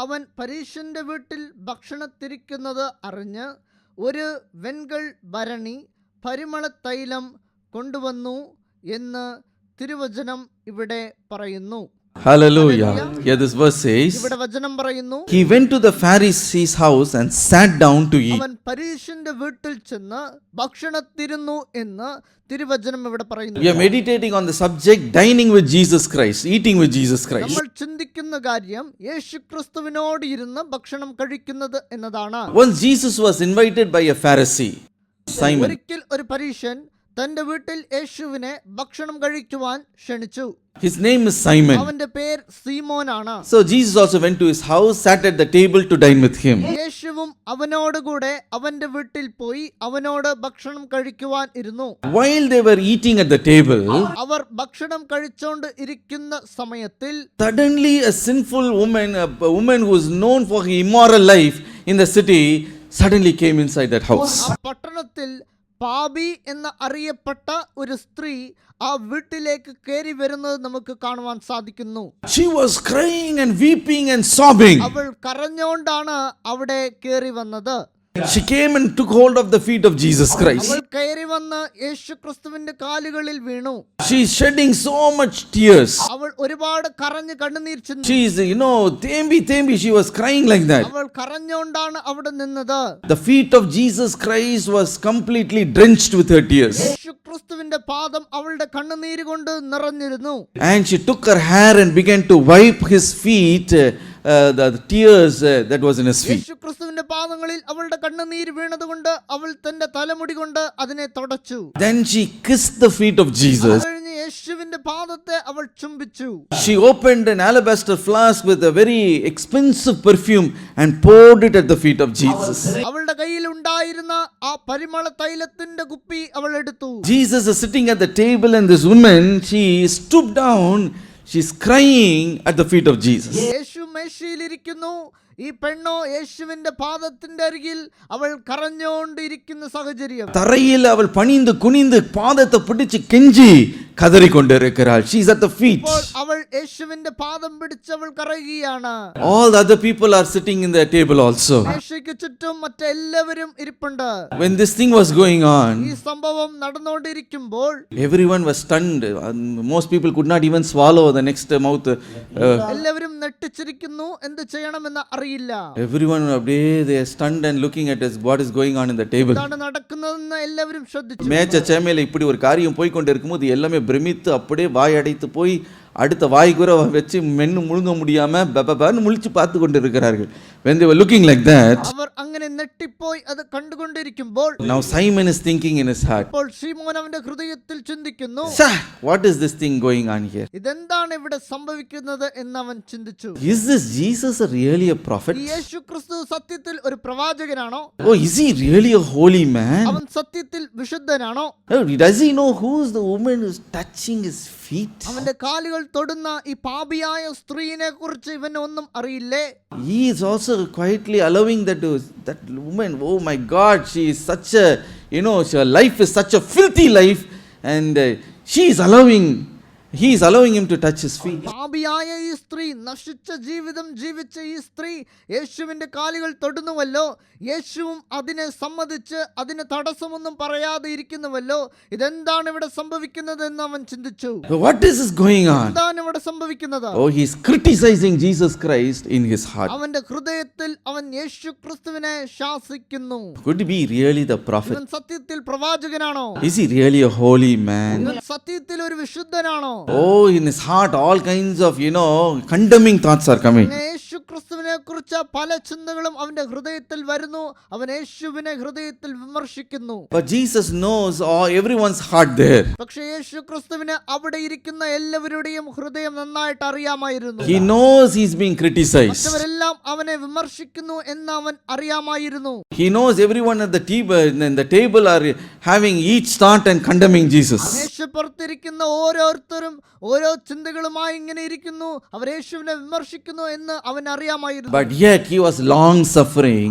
അവൻ പരീശന്റെ വീട്ടിൽ ഭക്ഷണത്തിരിക്കുന്നത് അറിഞ്ഞ് ഒരു വെൺകൽ ഭരണി പരിമളത്തൈലം കൊണ്ടുവന്നു എന്ന് തിരുവചനം ഇവിടെ പറയുന്നു. Hallelujah. Here this verse says, ഇവിടെ വചനം പറയുന്നു, he went to the Pharisee's house and sat down to eat. അവൻ പരീശന്റെ വീട്ടിൽ ചെന്ന് ഭക്ഷണത്തിരുന്നു എന്ന് തിരുവചനം ഇവിടെ പറയുന്നു. We are meditating on the subject dining with Jesus Christ, eating with Jesus Christ. നമ്മൾ ചിന്തിക്കുന്ന കാര്യം യേശുക്രിസ്തുവിനോട് ഇരുന്ന് ഭക്ഷണം കഴിക്കുന്നത് എന്നതാണ്. Once Jesus was invited by a Pharisee, Simon. ഒരിക്കൽ ഒരു പരീശൻ തന്റെ വീട്ടിൽ യേശുവിനെ ഭക്ഷണം കഴിക്കുവാൻ ക്ഷണിച്ചു. His name is Simon. അവന്റെ പേര് സീമോനാണ്. So Jesus also went to his house, sat at the table to dine with him. യേശുവും അവനോടുകൂടെ അവന്റെ വീട്ടിൽ പോയി അവനോട് ഭക്ഷണം കഴിക്കുവാൻ ഇരുന്നു. While they were eating at the table, അവർ ഭക്ഷണം കഴിച്ചോണ്ട് ഇരിക്കുന്ന സമയത്തിൽ suddenly a sinful woman, a woman who is known for her immoral life in the city, suddenly came inside that house. ആ പട്ടണത്തിൽ പാപി എന്ന് അറിയപ്പെട്ട ഒരു സ്ത്രീ ആ വീട്ടിലേക്ക് കയറി വരുന്നത് നമുക്ക് കാണുവാൻ സാധിക്കുന്നു. She was crying and weeping and sobbing. അവൾ കരഞ്ഞുകൊണ്ടാണ് അവിടെ കയറി വന്നത്. She came and took hold of the feet of Jesus Christ. അവൾ കയറി വന്ന് യേശുക്രിസ്തുവിന്റെ കാലുകളിൽ വീണു. She is shedding so much tears. അവൾ ഒരുപാട് കരഞ്ഞ് കണ്ണുനീർ ചിന്തി. She is, tembi, she was crying like that. അവൾ കരഞ്ഞുകൊണ്ടാണ് അവിടെ നിന്നത്. The feet of Jesus Christ was completely drenched with her tears. യേശുക്രിസ്തുവിന്റെ പാദം അവളുടെ കണ്ണുനീര് കൊണ്ട് നിറഞ്ഞിരുന്നു. And she took her hair and began to wipe his feet, the tears that was in his feet. യേശുക്രിസ്തുവിന്റെ പാദങ്ങളിൽ അവളുടെ കണ്ണുനീര് വീണതുകൊണ്ട് അവൾ തന്റെ തലമുടി കൊണ്ട് അതിനെ തുടച്ചു. Then she kissed the feet of Jesus. കഴിഞ്ഞ് യേശുവിന്റെ പാദത്തെ അവൾ ചുംബിച്ചു. She opened an alabaster flask with a very expensive perfume and poured it at the feet of Jesus. അവളുടെ കയ്യിൽ ഉണ്ടായിരുന്ന ആ പരിമള തൈലത്തിന്റെ കുപ്പി അവൾ എടുത്തു. Jesus is sitting at the table and this woman, she stooped down, she's crying at the feet of Jesus. യേശു മേശയിലിരിക്കുന്നു, ഈ പെണ്ണോ യേശുവിന്റെ പാദത്തിന്റെ അരികിൽ അവൾ കരഞ്ഞുകൊണ്ടിരിക്കുന്ന സാഹചര്യം. തറയിൽ അവൾ പണിந்து കുനിந்து പാദത്തെ പിടിച്ച് കെഞ്ചി കദറിക്കൊണ്ടിരിക്കുകയാൾ. She is at the feet. അവൾ യേശുവിന്റെ പാദം പിടിച്ച് അവൾ കരയുകയാണ്. All the other people are sitting in the table also. മേശയ്ക്ക് ചുറ്റും മറ്റെല്ലാവരും ഇരിപ്പുണ്ട്. When this thing was going on, ഈ സംഭവം നടന്നുകൊണ്ടിരിക്കുമ്പോൾ everyone was stunned. Most people could not even swallow the next mouth. എല്ലാവരും നെട്ടിച്ചിരിക്കുന്നു, എന്ത് ചെയ്യണമെന്ന് അറിയില്ല. Everyone they are stunned and looking at us, what is going on in the table. എന്താണ് നടക്കുന്നതെന്ന് എല്ലാവരും ശ്രദ്ധിച്ചു. மேச்ச சேமையில இப்படி ஒரு காரியம் போய் கொண்டு இருக்கும்போது எல்லாமே பிரமித்து அப்படியே வாய் அடைத்து போய் அடுத்த வாய்க்குற வச்சு மென்னு முழுங்க முடியாம பபபன்னு முழிச்சு பார்த்து கொண்டு இருக்கிறார்கள். When they were looking like that, അവർ അങ്ങനെ നെട്ടിപ്പോയി അത് കണ്ടുകൊണ്ടിരിക്കുമ്പോൾ now Simon is thinking in his heart, അപ്പോൾ ശീമോൻ അവന്റെ ഹൃദയത്തിൽ ചിന്തിക്കുന്നു, "Sir, what is this thing going on here? ഇതെന്താണ് ഇവിടെ സംഭവിക്കുന്നത് എന്ന് അവൻ ചിന്തിച്ചു. Is this Jesus really a prophet? ഈ യേശുക്രിസ്തു സത്യത്തിൽ ഒരു പ്രവാചകനാണോ? Oh, is he really a holy man? അവൻ സത്യത്തിൽ വിശുദ്ധനാണോ? Oh, does he know who is the woman who is touching his feet? അവന്റെ കാലുകൾ തൊടുന്ന ഈ പാപിയായ സ്ത്രീയെ കുറിച്ച് ഇവന് ഒന്നും അറിയില്ലേ? He is also quietly allowing that woman, oh my God, she is such a, her life is such a filthy life, and he is allowing him to touch his feet. പാപിയായ ഈ സ്ത്രീ, നശിച്ച ജീവിതം ജീവിച്ച ഈ സ്ത്രീ യേശുവിന്റെ കാലുകൾ തൊടുന്നുവല്ലോ, യേശുവും അതിനെ സമ്മതിച്ച് അതിന് തടസ്സമൊന്നും പറയാതെ ഇരിക്കുന്നുവല്ലോ, ഇതെന്താണ് ഇവിടെ സംഭവിക്കുന്നത് എന്ന് അവൻ ചിന്തിച്ചു. What is this going on? എന്താണ് ഇവിടെ സംഭവിക്കുന്നത്? Oh, he is criticizing Jesus Christ in his heart. അവന്റെ ഹൃദയത്തിൽ അവൻ യേശുക്രിസ്തുവിനെ ശാസിക്കുന്നു. Could he be really the prophet? ഇവൻ സത്യത്തിൽ പ്രവാചകനാണോ? Is he really a holy man? ഇവൻ സത്യത്തിൽ ഒരു വിശുദ്ധനാണോ? Oh, in his heart all kinds of, condemning thoughts are coming. യേശുക്രിസ്തുവിനെ കുറിച്ച് പല ചിന്തകളും അവന്റെ ഹൃദയത്തിൽ വരുന്നു. അവൻ യേശുവിനെ ഹൃദയത്തിൽ വിമർശിക്കുന്നു. But Jesus knows everyone's heart there. പക്ഷേ യേശുക്രിസ്തുവിന് അവിടെ ഇരിക്കുന്ന എല്ലാവരുടെയും ഹൃദയം നന്നായിട്ട് അറിയാമായിരുന്നു. He knows he's being criticized. മറ്റവരെല്ലാം അവനെ വിമർശിക്കുന്നു എന്ന് അവൻ അറിയാമായിരുന്നു. He knows everyone at the table are having each thought and condemning Jesus. മേശപ്പുറത്തിരിക്കുന്ന ഓരോരുത്തരും ഓരോ ചിന്തകളുമായി ഇങ്ങനെ ഇരിക്കുന്നു, അവർ യേശുവിനെ വിമർശിക്കുന്നു എന്ന് അവൻ അറിയാമായിരുന്നു. But yet he was long suffering.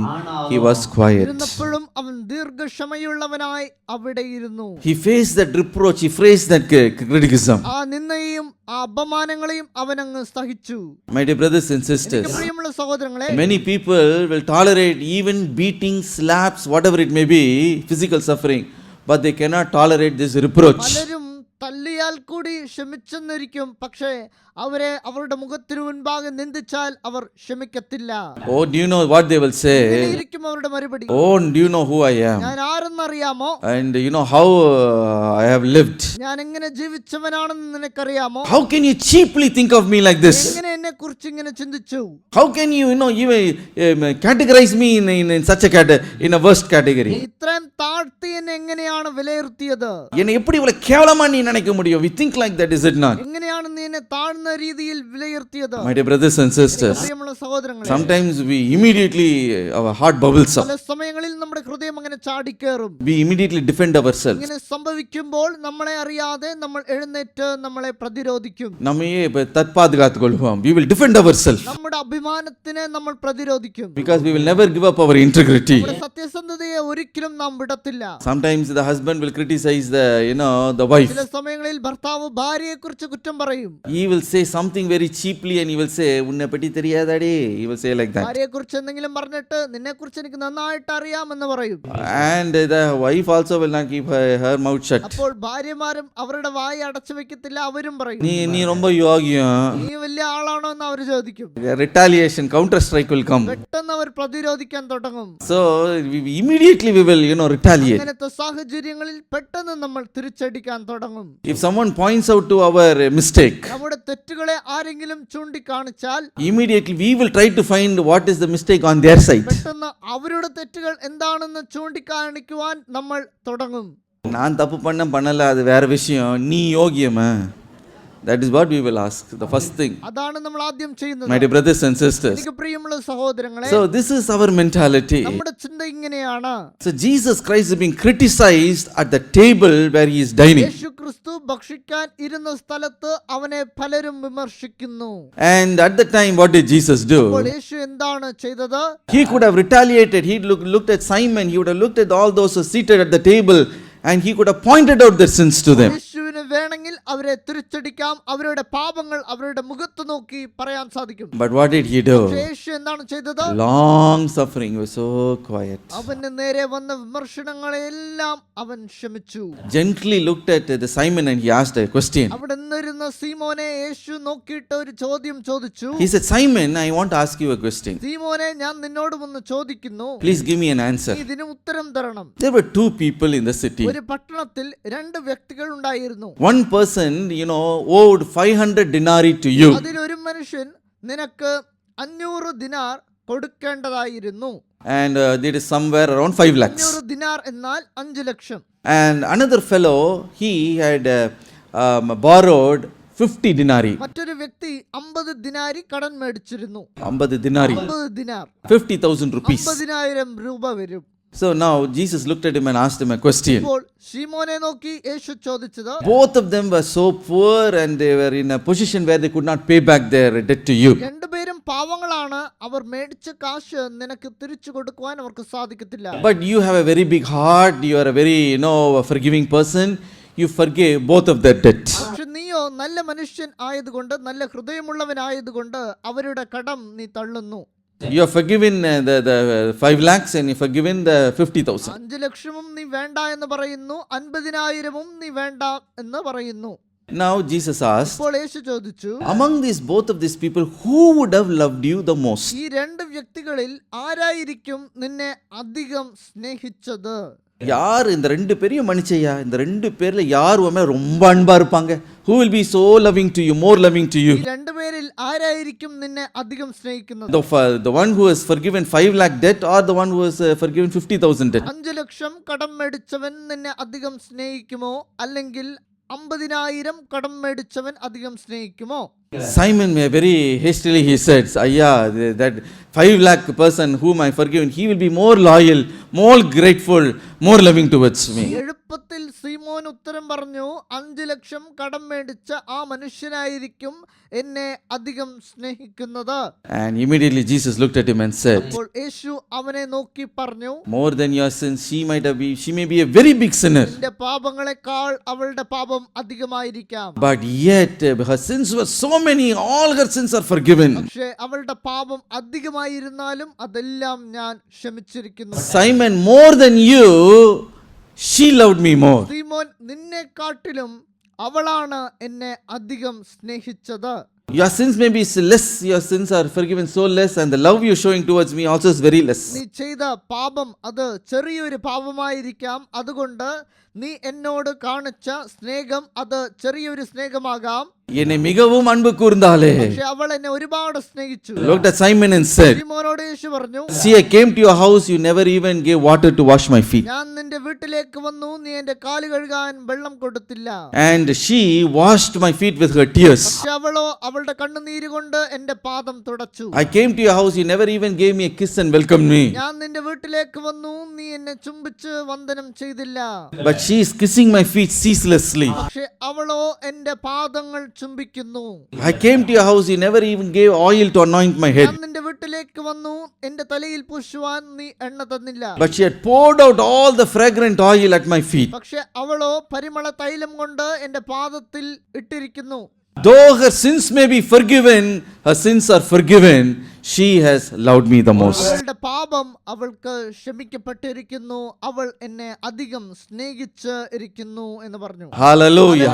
He was quiet. ഇരുന്നപ്പോഴും അവൻ ദീർഘക്ഷമയുള്ളവനായി അവിടെ ഇരുന്നു. He faced that reproach. He faced that criticism. ആ നിന്ദയെയും ആ അപമാനങ്ങളെയും അവൻ അങ്ങ് സഹിച്ചു. My dear brothers and sisters, പ്രിയമുള്ള സഹോദരങ്ങളെ, many people will tolerate even beating, slaps, whatever it may be, physical suffering, but they cannot tolerate this reproach. പലരും തല്ലിയാൽ കൂടി ക്ഷമിച്ചെന്നിരിക്കും, പക്ഷേ അവരെ അവരുടെ മുഖത്തിനു മുൻപാകെ നിന്ദിച്ചാൽ അവർ ക്ഷമിക്കത്തില്ല. Oh, do you know what they will say? ഇരിക്കും അവരുടെ മറുപടി. Oh, do you know who I am? ഞാൻ ആരെന്നറിയാമോ? And you know how I have lived? ഞാൻ എങ്ങനെ ജീവിച്ചവനാണെന്ന് നിനക്കറിയാമോ? How can you cheaply think of me like this? എങ്ങനെ എന്നെ കുറിച്ച് ഇങ്ങനെ ചിന്തിച്ചു? How can you, even categorize me in such in a worst category? ഇത്രയും താഴ്ത്തി എന്നെ എങ്ങനെയാണ് വിലയിരുത്തിയത്? என்னை எப்படி இவ்வளவு கேவலமா நீ நினைக்க முடியும்? We think like that, is it not? എങ്ങനെയാണ് നീ എന്നെ താഴ്ന്ന രീതിയിൽ വിലയിരുത്തിയത്? My dear brothers and sisters, പ്രിയമുള്ള സഹോദരങ്ങളെ, sometimes we immediately our heart bubbles up. പല സമയങ്ങളിൽ നമ്മുടെ ഹൃദയം അങ്ങനെ ചാടിക്കേറും. We immediately defend ourselves. ഇങ്ങനെ സംഭവിക്കുമ്പോൾ നമ്മളെ അറിയാതെ നമ്മൾ എഴുന്നേറ്റ് നമ്മളെ പ്രതിരോധിക്കും. നമ്മையே தற்பாதுகாத்துக் கொள்வோம். We will defend ourselves നമ്മുടെ അഭിമാനത്തിനെ നമ്മൾ പ്രതിരോധിക്കും. because we will never give up our integrity. നമ്മുടെ സത്യസന്ധതയെ ഒരിക്കലും നാം വിടത്തില്ല. Sometimes the husband will criticize the wife. ചില സമയങ്ങളിൽ ഭർത്താവ് ഭാര്യയെ കുറിച്ച് കുറ്റം പറയും. He will say something very cheaply and he will say unne patti theriyadadi. He will say like that. ഭാര്യയെ കുറിച്ച് എന്തെങ്കിലും പറഞ്ഞിട്ട് നിന്നെ കുറിച്ച് എനിക്ക് നന്നായിട്ട് അറിയാമെന്ന് പറയും. And the wife also will not keep her mouth shut. അപ്പോൾ ഭാര്യമാരും അവരുടെ വായ അടച്ചു വെക്കത്തില്ല, അവരും പറയും നീ ரொம்ப യോഗ്യം. നീ വലിയ ആളാണോ എന്ന് അവർ ചോദിക്കും. Retaliation, counter strike will come. പെട്ടെന്ന് അവർ പ്രതിരോധിക്കാൻ തുടങ്ങും. So immediately we will retaliate. അങ്ങനത്തെ സാഹചര്യങ്ങളിൽ പെട്ടെന്ന് നമ്മൾ തിരിച്ചടിക്കാൻ തുടങ്ങും. If someone points out to our mistake, നമ്മുടെ തെറ്റുകളെ ആരെങ്കിലും ചൂണ്ടിക്കാണിച്ചാൽ immediately we will try to find what is the mistake on their side. പെട്ടെന്ന് അവരുടെ തെറ്റുകൾ എന്താണെന്ന് ചൂണ്ടിക്കാണിക്കുവാൻ നമ്മൾ തുടങ്ങും. நான் தப்பு பண்ணல அது வேற விஷயம், நீ யோகியமா? That is what we will ask, the first thing. അതാണ് നമ്മൾ ആദ്യം ചെയ്യുന്നത്. My dear brothers and sisters. എനിക്ക് പ്രിയമുള്ള സഹോദരങ്ങളെ, So this is our mentality. നമ്മുടെ ചിന്ത ഇങ്ങനെയാണ്. So Jesus Christ is being criticized at the table where he is dining. യേശു ക്രിസ്തു ഭക്ഷിക്കാൻ ഇരുന്ന സ്ഥലത്ത് അവനെ പലരും വിമർശിക്കുന്നു. And at the time what did Jesus do? അപ്പോൾ യേശു എന്താണ് ചെയ്തത്? He could have retaliated. He looked at Simon. He would have looked at all those who are seated at the table, and he could have pointed out their sins to them. യേശുവിന് വേണമെങ്കിൽ അവരെ തിരിച്ചടിക്കാം, അവരുടെ പാപങ്ങൾ അവരുടെ മുഖത്ത് നോക്കി പറയാൻ സാധിക്കും. But what did he do? യേശു എന്താണ് ചെയ്തത്? Long suffering, was so quiet. അവന്റെ നേരെ വന്ന വിമർശനങ്ങളെല്ലാം അവൻ ക്ഷമിച്ചു. Gently looked at the Simon and he asked a question. അവിടെ നിന്നിരുന്ന സീമോനെ യേശു നോക്കിയിട്ട് ഒരു ചോദ്യം ചോദിച്ചു. He said, Simon, I want to ask you a question. സീമോനെ, ഞാൻ നിന്നോട് ഒന്ന് ചോദിക്കുന്നു, Please give me an answer. ഇതിന് ഉത്തരം തരണം. There were two people in the city. ഒരു പട്ടണത്തിൽ രണ്ട് വ്യക്തികൾ ഉണ്ടായിരുന്നു. One person, owed 500 denarii to you. അതിലൊരു മനുഷ്യൻ നിനക്ക് 500 ദിനാർ കൊടുക്കേണ്ടതായിരുന്നു. And there is somewhere around 5 lakhs. 500 ദിനാർ എന്നാൽ 5 ലക്ഷം. And another fellow, he had borrowed 50 denarii. മറ്റൊരു വ്യക്തി 50 ദിനാരി കടം മേടിച്ചിരുന്നു. 50 denarii. 50 ദിനാർ 50,000 rupees. 50,000 രൂപ വരും. So now Jesus looked at him and asked him a question. ഇപ്പോൾ ശീമോനെ നോക്കി യേശു ചോദിച്ചത്, Both of them were so poor and they were in a position where they could not pay back their debt to you. രണ്ടുപേരും പാവങ്ങളാണ്, അവർ മേടിച്ച കാശ് നിനക്ക് തിരിച്ചു കൊടുക്കുവാൻ അവർക്ക് സാധിക്കത്തില്ല. But you have a very big heart, you are a very, forgiving person. You forgave both of their debt. പക്ഷെ നീയോ നല്ല മനുഷ്യൻ ആയതുകൊണ്ട്, നല്ല ഹൃദയമുള്ളവനായതുകൊണ്ട് അവരുടെ കടം നീ തള്ളുന്നു. You have forgiven the 5 lakhs and you have forgiven the 50,000. 5 ലക്ഷവും നീ വേണ്ട എന്ന് പറയുന്നു, 50,000 നീ വേണ്ട എന്ന് പറയുന്നു. Now Jesus asked, ഇപ്പോൾ യേശു ചോദിച്ചു, among both of these people, who would have loved you the most? ഈ രണ്ട് വ്യക്തികളിൽ ആരായിരിക്കും നിന്നെ അധികം സ്നേഹിച്ചത്? யார் இந்த ரெண்டு பேரையும் மன்னிச்சையா, இந்த ரெண்டு பேர்ல யார் உமே ரொம்ப அன்பா இருப்பாங்க? Who will be so loving to you, more loving to you? ഈ രണ്ടുപേരിൽ ആരായിരിക്കും നിന്നെ അധികം സ്നേഹിക്കുന്നത്? The one who has forgiven 5 lakh debt or the one who has forgiven 50,000 debt? 5 ലക്ഷം കടം മേടിച്ചവൻ നിന്നെ അധികം സ്നേഹിക്കുമോ, അല്ലെങ്കിൽ 50,000 കടം മേടിച്ചവൻ അധികം സ്നേഹിക്കുമോ? Simon very hastily he said, Ayya, that 5 lakh person whom I forgiven, he will be more loyal, more grateful, more loving towards me. എളുപ്പത്തിൽ സീമോൻ ഉത്തരം പറഞ്ഞു, 5 ലക്ഷം കടം മേടിച്ച ആ മനുഷ്യനായിരിക്കും എന്നെ അധികം സ്നേഹിക്കുന്നത്. And immediately Jesus looked at him and said, അപ്പോൾ യേശു അവനെ നോക്കി പറഞ്ഞു, more than your sins, she may be a very big sinner. നിന്റെ പാപങ്ങളെക്കാൾ അവളുടെ പാപം അധികമായിരിക്കാം. But yet her sins were so many, all her sins are forgiven. പക്ഷേ അവളുടെ പാപം അധികമായിരുന്നാലും അതെല്ലാം ഞാൻ ക്ഷമിച്ചിരിക്കുന്നു. Simon, more than you, she loved me more. Simon, നിന്നെക്കാട്ടിലും അവളാണ് എന്നെ അധികം സ്നേഹിച്ചത്. Your sins may be less, your sins are forgiven so less, and the love you're showing towards me also is very less. നീ ചെയ്ത പാപം അത് ചെറിയൊരു പാപമായിരിക്കാം, അതുകൊണ്ട് നീ എന്നോട് കാണിച്ച സ്നേഹം അത് ചെറിയൊരു സ്നേഹമാകാം. என்னை மிகவும் அன்பு கூர்ந்தாலே. പക്ഷെ അവൾ എന്നെ ഒരുപാട് സ്നേഹിച്ചു. Looked at Simon and said, സീമോനോട് യേശു പറഞ്ഞു, see, I came to your house, you never even gave water to wash my feet. ഞാൻ നിന്റെ വീട്ടിലേക്ക് വന്നു, നീ എന്റെ കാല് കഴുകാൻ വെള്ളം കൊടുത്തില്ല. And she washed my feet with her tears. പക്ഷെ അവളോ അവളുടെ കണ്ണുനീര് കൊണ്ട് എന്റെ പാദം തുടച്ചു. I came to your house, you never even gave me a kiss and welcomed me. ഞാൻ നിന്റെ വീട്ടിലേക്ക് വന്നു, നീ എന്നെ ചുംബിച്ച് വന്ദനം ചെയ്തില്ല. But she is kissing my feet ceaselessly. പക്ഷെ അവളോ എന്റെ പാദങ്ങൾ ചുംബിക്കുന്നു. I came to your house, you never even gave oil to anoint my head. ഞാൻ നിന്റെ വീട്ടിലേക്ക് വന്നു, എന്റെ തലയിൽ പൂശുവാൻ നീ എണ്ണ തന്നില്ല. But she had poured out all the fragrant oil at my feet. പക്ഷെ അവളോ പരിമള തൈലം കൊണ്ട് എന്റെ പാദത്തിൽ ഇട്ടിരിക്കുന്നു. Though her sins may be forgiven, her sins are forgiven, she has loved me the most. അവളുടെ പാപം അവൾക്ക് ക്ഷമിക്കപ്പെട്ടിരിക്കുന്നു, അവൾ എന്നെ അധികം സ്നേഹിച്ച് ഇരിക്കുന്നു എന്ന് പറഞ്ഞു. Hallelujah.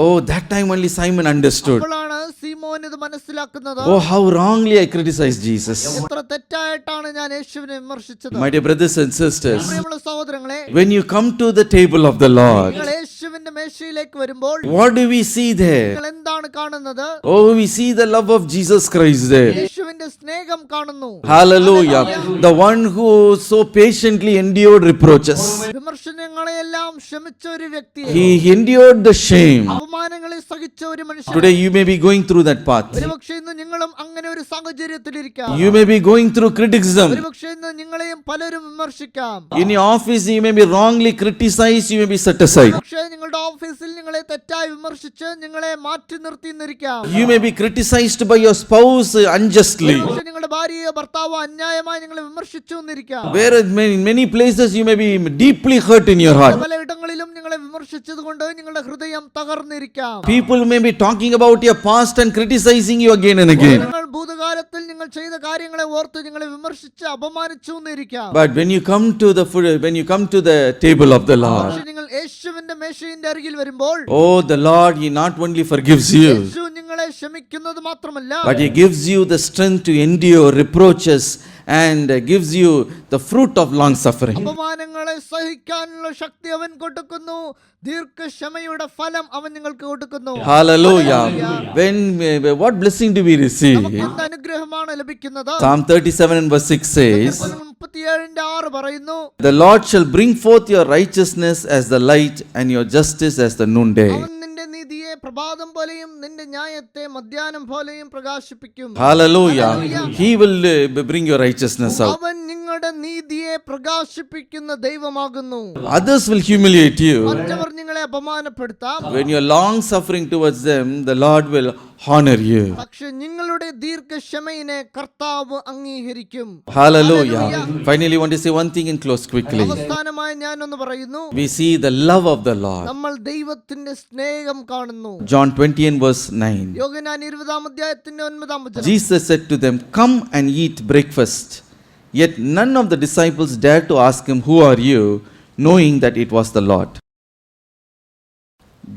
Oh, that time only Simon understood. അപ്പോഴാണ് സീമോൻ ഇത് മനസ്സിലാക്കുന്നത്. Oh, how wrongly I criticized Jesus. എത്ര തെറ്റായിട്ടാണ് ഞാൻ യേശുവിനെ വിമർശിച്ചത്. My dear brothers and sisters, പ്രിയമുള്ള സഹോദരങ്ങളെ, when you come to the table of the Lord, നിങ്ങൾ യേശുവിന്റെ മേശയിലേക്ക് വരുമ്പോൾ what do we see there? നിങ്ങൾ എന്താണ് കാണുന്നത്? Oh, we see the love of Jesus Christ there. യേശുവിന്റെ സ്നേഹം കാണുന്നു. Hallelujah. The one who so patiently endured reproaches. വിമർശനങ്ങളെയെല്ലാം ക്ഷമിച്ച ഒരു വ്യക്തിയെ, He endured the shame. അപമാനങ്ങളെ സഹിച്ച ഒരു മനുഷ്യൻ. Today you may be going through that path. ഒരുപക്ഷെ ഇന്ന് നിങ്ങളും അങ്ങനെ ഒരു സാഹചര്യത്തിലിരിക്കാം. You may be going through criticism. ഒരുപക്ഷെ ഇന്ന് നിങ്ങളെയും പലരും വിമർശിക്കാം. In your office you may be wrongly criticized, you may be set aside. പക്ഷേ നിങ്ങളുടെ ഓഫീസിൽ നിങ്ങളെ തെറ്റായി വിമർശിച്ച് നിങ്ങളെ മാറ്റി നിർത്തിയിരിക്കാം. You may be criticized by your spouse unjustly. പക്ഷേ നിങ്ങളുടെ ഭാര്യയോ ഭർത്താവോ അന്യായമായി നിങ്ങളെ വിമർശിച്ചു എന്നിരിക്കാം. Where in many places you may be deeply hurt in your heart. പലയിടങ്ങളിലും നിങ്ങളെ വിമർശിച്ചതുകൊണ്ട് നിങ്ങളുടെ ഹൃദയം തകർന്നിരിക്കാം. People may be talking about your past and criticizing you again and again. നിങ്ങൾ ഭൂതകാലത്തിൽ നിങ്ങൾ ചെയ്ത കാര്യങ്ങളെ ഓർത്ത് നിങ്ങളെ വിമർശിച്ച് അപമാനിച്ചു എന്നിരിക്കാം. But when you come to the table of the Lord, പക്ഷേ നിങ്ങൾ യേശുവിന്റെ മേശയുടെ അരികിൽ വരുമ്പോൾ, oh, the Lord, He not only forgives you, യേശു നിങ്ങളെ ക്ഷമിക്കുന്നത് മാത്രമല്ല, but He gives you the strength to endure reproaches and gives you the fruit of long suffering. അപമാനങ്ങളെ സഹിക്കാനുള്ള ശക്തി അവൻ കൊടുക്കുന്നു. ദീർഘക്ഷമയുടെ ഫലം അവൻ നിങ്ങൾക്ക് കൊടുക്കുന്നു. Hallelujah. What blessing do we receive? നമുക്ക് എന്ത് അനുഗ്രഹമാണ് ലഭിക്കുന്നത്? Psalm 37 and verse 6 says, 37:6 പറയുന്നു, the Lord shall bring forth your righteousness as the light and your justice as the noonday. അവൻ നിന്റെ നീതിയെ പ്രഭാതം പോലെയും നിന്റെ ന്യായത്തെ മധ്യാഹ്നം പോലെയും പ്രകാശിപ്പിക്കും. Hallelujah. He will bring your righteousness out. അവൻ നിങ്ങളുടെ നീതിയെ പ്രകാശിപ്പിക്കുന്ന ദൈവമാകുന്നു. Others will humiliate you. മറ്റവർ നിങ്ങളെ അപമാനപ്പെടുത്താം. When you are long suffering towards them, the Lord will honor you. പക്ഷെ നിങ്ങളുടെ ദീർഘക്ഷമയിനെ കർത്താവ് അംഗീകരിക്കും. Hallelujah. Finally, I want to say one thing and close quickly. അവസാനമായി ഞാൻ ഒന്ന് പറയുന്നു, We see the love of the Lord. നമ്മൾ ദൈവത്തിന്റെ സ്നേഹം കാണുന്നു. John 20 and verse 9. യോഹന്നാൻ 20-ാം അധ്യായത്തിന്റെ 9-ാം വചനം. Jesus said to them, come and eat breakfast. Yet none of the disciples dared to ask him, who are you? Knowing that it was the Lord.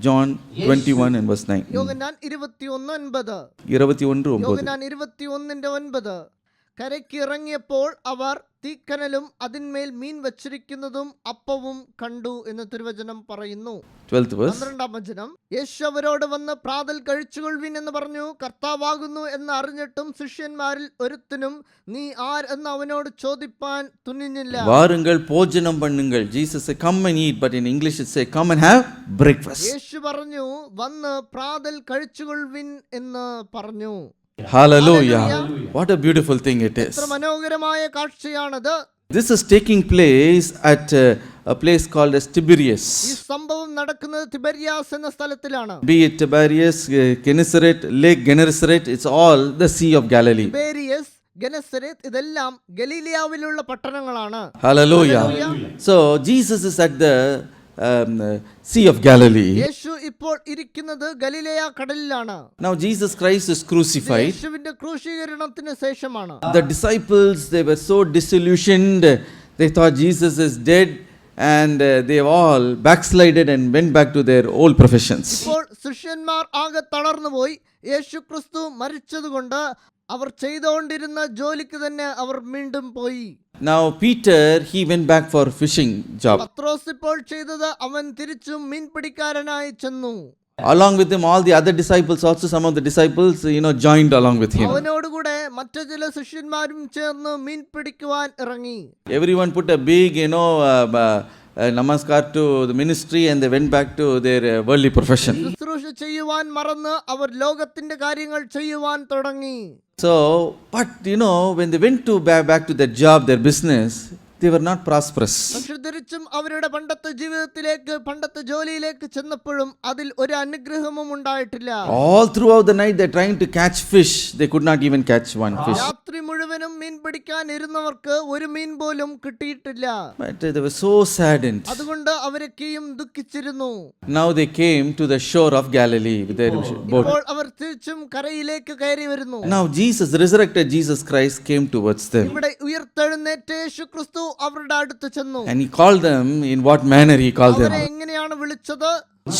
John 21 and verse 9. യോഹന്നാൻ 21:9. 21:9. യോഹന്നാൻ 21:9. കരയ്ക്ക് ഇറങ്ങിയപ്പോൾ അവർ തീക്കനലും അതിന്മേൽ മീൻ വച്ചിരിക്കുന്നതും അപ്പവും കണ്ടു എന്ന് തിരുവചനം പറയുന്നു. 12th verse. 12-ാം വചനം. യേശു അവരോട് വന്ന് പ്രാതൽ കഴിച്ചുകൊള്ളുവിൻ എന്ന് പറഞ്ഞു. കർത്താവാകുന്നു എന്ന് അറിഞ്ഞിട്ടും ശിഷ്യന്മാരിൽ ഒരുത്തനും നീ ആർ എന്ന് അവനോട് ചോദിപ്പാൻ തുനിഞ്ഞില്ല. വാരുங்கள் ഭോജനം பண்ணுங்கள். Jesus said, come and eat, but in English it say, come and have breakfast. യേശു പറഞ്ഞു, വന്ന് പ്രാതൽ കഴിച്ചുകൊള്ളുവിൻ എന്ന് പറഞ്ഞു. Hallelujah. What a beautiful thing it is. എത്ര മനോഹരമായ കാഴ്ചയാണത്. This is taking place at a place called as Tiberias. ഈ സംഭവം നടക്കുന്നത് തിബരിയാസ് എന്ന സ്ഥലത്തിലാണ്. Be it Tiberias, Gennesaret, Lake Gennesaret, it's all the Sea of Galilee. Tiberias, Gennesaret ഇതെല്ലാം ഗലീലിയാവിലുള്ള പട്ടണങ്ങളാണ്. Hallelujah. So Jesus is at the Sea of Galilee. യേശു ഇപ്പോൾ ഇരിക്കുന്നത് ഗലീലയ കടലിലാണ്. Now Jesus Christ is crucified. യേശുവിന്റെ ക്രൂശീകരണത്തിന് ശേഷമാണ്. The disciples, they were so disillusioned. They thought Jesus is dead and they all backslided and went back to their old professions. ഇപ്പോൾ ശിഷ്യന്മാർ ആകെ തളർന്നുപോയി. യേശു ക്രിസ്തു മരിച്ചതുകൊണ്ട് അവർ ചെയ്തുകൊണ്ടിരുന്ന ജോലിക്ക് തന്നെ അവർ വീണ്ടും പോയി. Now Peter, he went back for fishing job. പത്രോസ് ഇപ്പോൾ ചെയ്തത് അവൻ തിരിച്ചും മീൻ പിടിക്കാരനായി ചെന്നു. Along with him, all the other disciples, also some of the disciples, joined along with him. അവനോടുകൂടെ മറ്റു ചില ശിഷ്യന്മാരും ചേർന്ന് മീൻ പിടിക്കുവാൻ ഇറങ്ങി. Everyone put a big, namaskar to the ministry and they went back to their worldly profession. ശുശ്രൂഷ ചെയ്യുവാൻ മറന്ന് അവർ ലോകത്തിന്റെ കാര്യങ്ങൾ ചെയ്യുവാൻ തുടങ്ങി. So, but when they went to back to their job, their business, they were not prosperous. പക്ഷെ തിരിച്ചും അവരുടെ പണ്ടത്തെ ജീവിതത്തിലേക്ക്, പണ്ടത്തെ ജോലിയിലേക്ക് ചെന്നപ്പോഴും അതിൽ ഒരു അനുഗ്രഹവും ഉണ്ടായിട്ടില്ല. All throughout the night they're trying to catch fish. They could not even catch one fish. രാത്രി മുഴുവനും മീൻ പിടിക്കാൻ ഇരുന്നവർക്ക് ഒരു മീൻ പോലും കിട്ടിയിട്ടില്ല. But they were so saddened. അതുകൊണ്ട് അവരൊക്കെയും ദുഃഖിച്ചിരുന്നു. Now they came to the shore of Galilee with their boat. ഇപ്പോൾ അവർ തിരിച്ചും കരയിലേക്ക് കയറി വരുന്നു. Now resurrected Jesus Christ came towards them. ഇവിടെ ഉയർത്തെഴുന്നേറ്റ യേശു ക്രിസ്തു അവരുടെ അടുത്ത് ചെന്നു. And he called them, in what manner he called them? അവരെ എങ്ങനെയാണ് വിളിച്ചത്?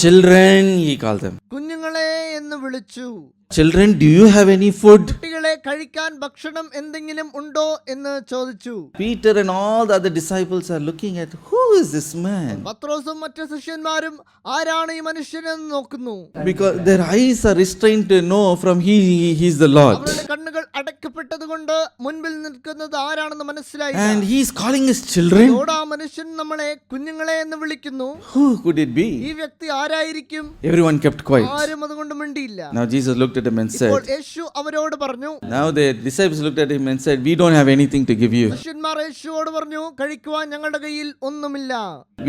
Children, he called them. കുഞ്ഞുങ്ങളെ എന്ന് വിളിച്ചു. Children, do you have any food? കുട്ടികളെ കഴിക്കാൻ ഭക്ഷണം എന്തെങ്കിലും ഉണ്ടോ എന്ന് ചോദിച്ചു. Peter and all the other disciples are looking at, who is this man? പത്രോസും മറ്റു ശിഷ്യന്മാരും ആരാണ് ഈ മനുഷ്യനെന്ന് നോക്കുന്നു. Because their eyes are restrained to know from he's the Lord. അവരുടെ കണ്ണുകൾ അടയ്ക്കപ്പെട്ടത് കൊണ്ട് മുൻപിൽ നിൽക്കുന്നത് ആരാണെന്ന് മനസ്സിലായി. And he is calling us children. ആ മനുഷ്യൻ നമ്മളെ കുഞ്ഞുങ്ങളെ എന്ന് വിളിക്കുന്നു. Who could it be? ഈ വ്യക്തി ആരായിരിക്കും? Everyone kept quiet. ആരും അതുകൊണ്ട് മിണ്ടിയില്ല. Now Jesus looked at him and ഇപ്പോൾ said, യേശു അവരോട് പറഞ്ഞു. now the disciples looked at him and said, we don't have anything to give you. ശിഷ്യന്മാർ യേശുവോട് പറഞ്ഞു, കഴിക്കുവാൻ ഞങ്ങളുടെ കയ്യിൽ ഒന്നുമില്ല.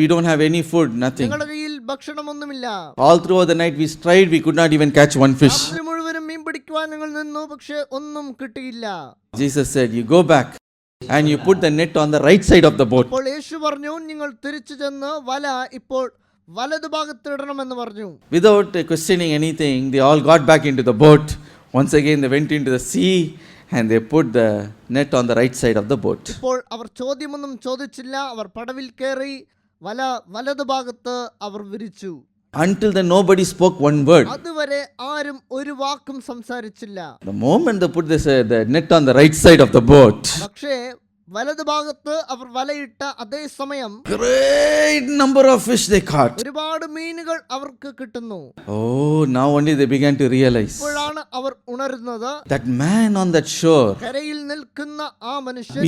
We don't have any food, nothing. ഞങ്ങളുടെ കയ്യിൽ ഭക്ഷണമൊന്നുമില്ല. All throughout the night we tried, we could not even catch one fish. രാത്രി മുഴുവനും മീൻ പിടിക്കുവാൻ ഞങ്ങൾ നിന്നു, പക്ഷെ ഒന്നും കിട്ടിയില്ല. Jesus said, you go back and you put the net on the right side of the boat. അപ്പോൾ യേശു പറഞ്ഞു, നിങ്ങൾ തിരിച്ചു ചെന്ന് വല ഇപ്പോൾ വലതുഭാഗത്തിടണമെന്ന് പറഞ്ഞു. Without questioning anything, they all got back into the boat. Once again they went into the sea and they put the net on the right side of the boat. ഇപ്പോൾ അവർ ചോദ്യമൊന്നും ചോദിച്ചില്ല. അവർ പടവിൽ കയറി വല വലതുഭാഗത്ത് അവർ വിരിച്ചു. Until then nobody spoke one word. അതുവരെ ആരും ഒരു വാക്കും സംസാരിച്ചില്ല. The moment they put the net on the right side of the boat, പക്ഷേ വലതുഭാഗത്ത് അവർ വലയിട്ട അതേ സമയം great number of fish they caught. ഒരുപാട് മീനുകൾ അവർക്ക് കിട്ടുന്നു. Oh, now only they began to realize ഇപ്പോഴാണ് അവർ ഉണരുന്നത്. that man on that shore. കരയിൽ നിൽക്കുന്ന ആ മനുഷ്യൻ,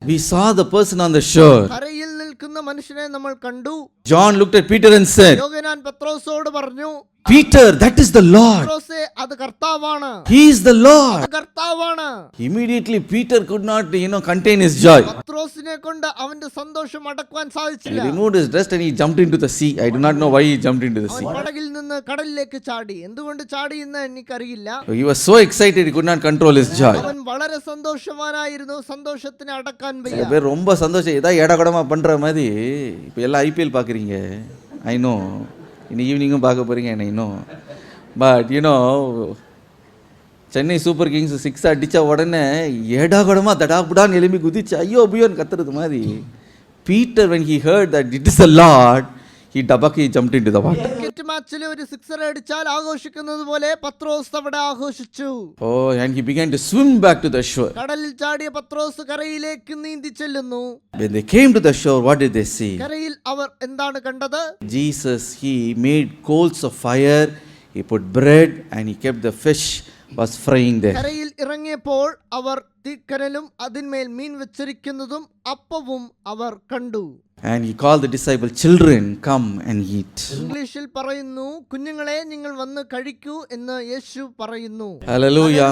We saw the person on the shore. കരയിൽ നിൽക്കുന്ന മനുഷ്യനെ നമ്മൾ കണ്ടു. John looked at Peter and said, യോഹന്നാൻ പത്രോസോട് പറഞ്ഞു, Peter, that is the Lord. പത്രോസേ, അത് കർത്താവാണ്. He is the Lord. അത് കർത്താവാണ്. Immediately Peter could not, contain his joy. പത്രോസിനെ കൊണ്ട് അവന്റെ സന്തോഷം അടക്കുവാൻ He സാധിച്ചില്ല. removed his dress and he jumped into the sea. I do not know why he jumped into the sea. അവൻ പടകിൽ നിന്ന് കടലിലേക്ക് ചാടി. എന്തുകൊണ്ട് ചാടി എന്ന് എനിക്കറിയില്ല. He was so excited he could not control his joy. അവൻ വളരെ സന്തോഷവാനായിരുന്നു. സന്തോഷത്തിനെ അടക്കാൻ വയ്യ. பேர் ரொம்ப சந்தோஷம் ஏதாவது ஏடாகடமா பண்ற மாதிரி இப்போ எல்லாம் ஐபிஎல் பார்க்குறீங்க. ஐ நோ இன்னும் ஈவினிங்கும் பார்க்க போகிறீங்க I know. But Chennai super Kings 6 அடித்த உடனே ஏடாகடமாக தடாபுடான்னு எழும்பி குதிச்சு ஐயோ புயோன்னு கத்துறது மாதிரி Peter, when he heard that it is the Lord, he jumped into the water. Cricket മാച്ചിൽ ഒരു സിക്സർ അടിച്ചാൽ ആഘോഷിക്കുന്നത് പോലെ പത്രോസ് അവിടെ ആഘോഷിച്ചു. Oh, and he began to swim back to the shore. കടലിൽ ചാടിയ പത്രോസ് കരയിലേക്ക് നീന്തി ചെല്ലുന്നു. When they came to the shore, what did they see? കരയിൽ അവർ എന്താണ് കണ്ടത്? Jesus, he made coals of fire, he put bread and he kept the fish was frying there. കരയിൽ ഇറങ്ങിയപ്പോൾ അവർ തീക്കനലും അതിന്മേൽ മീൻ വെച്ചിരിക്കുന്നതും അപ്പവും അവർ കണ്ടു. And he called the disciples, children, come and eat. ഇംഗ്ലീഷിൽ പറയുന്നു, കുഞ്ഞുങ്ങളെ നിങ്ങൾ വന്ന് കഴിക്കൂ എന്ന് യേശു പറയുന്നു. Hallelujah.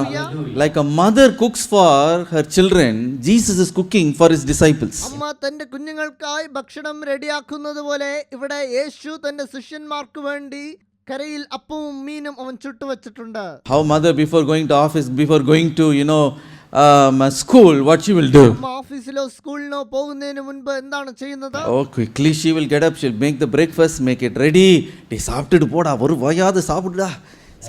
Like a mother cooks for her children, Jesus is cooking for his disciples. അമ്മ തന്റെ കുഞ്ഞുങ്ങൾക്കായി ഭക്ഷണം റെഡിയാക്കുന്നത് പോലെ ഇവിടെ യേശു തന്റെ ശിഷ്യന്മാർക്ക് വേണ്ടി കരയിൽ അപ്പവും മീനും അവൻ ചുട്ടുവച്ചിട്ടുണ്ട്. How mother before going to office, before going to school, what she will do? അമ്മ ഓഫീസിലോ സ്കൂളിലോ പോകുന്നതിന് മുൻപ് എന്താണ് ചെയ്യുന്നത്? Oh, quickly she will get up, she'll make the breakfast, make it ready. They சாப்பிட்டுட்டு போடா, ஒரு வாயாவது சாப்பிடுடா.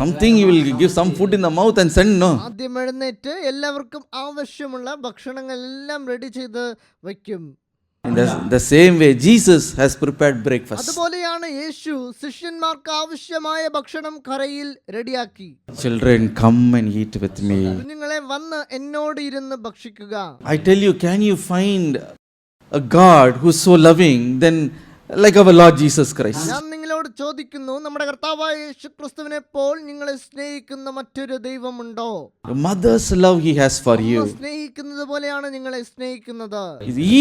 Something you will give some food in the mouth and send, no? ആദ്യം എഴുന്നേറ്റ് എല്ലാവർക്കും ആവശ്യമുള്ള ഭക്ഷണങ്ങൾ എല്ലാം റെഡി ചെയ്ത് വയ്ക്കും. In the same way, Jesus has prepared breakfast. അതുപോലെയാണ് യേശു ശിഷ്യന്മാർക്ക് ആവശ്യമായ ഭക്ഷണം കരയിൽ റെഡിയാക്കി. Children, come and eat with me. കുഞ്ഞുങ്ങളെ വന്ന് എന്നോട് ഇരുന്ന് ഭക്ഷിക്കുക. I tell you, can you find a God who's so loving than like our Lord Jesus Christ? ഞാൻ നിങ്ങളോട് ചോദിക്കുന്നു, നമ്മുടെ കർത്താവായ യേശുക്രിസ്തുവിനെ പോൽ നിങ്ങളെ സ്നേഹിക്കുന്ന മറ്റൊരു ദൈവമുണ്ടോ? The mother's love he has for you. സ്നേഹിക്കുന്നത് പോലെയാണ് നിങ്ങളെ സ്നേഹിക്കുന്നത്.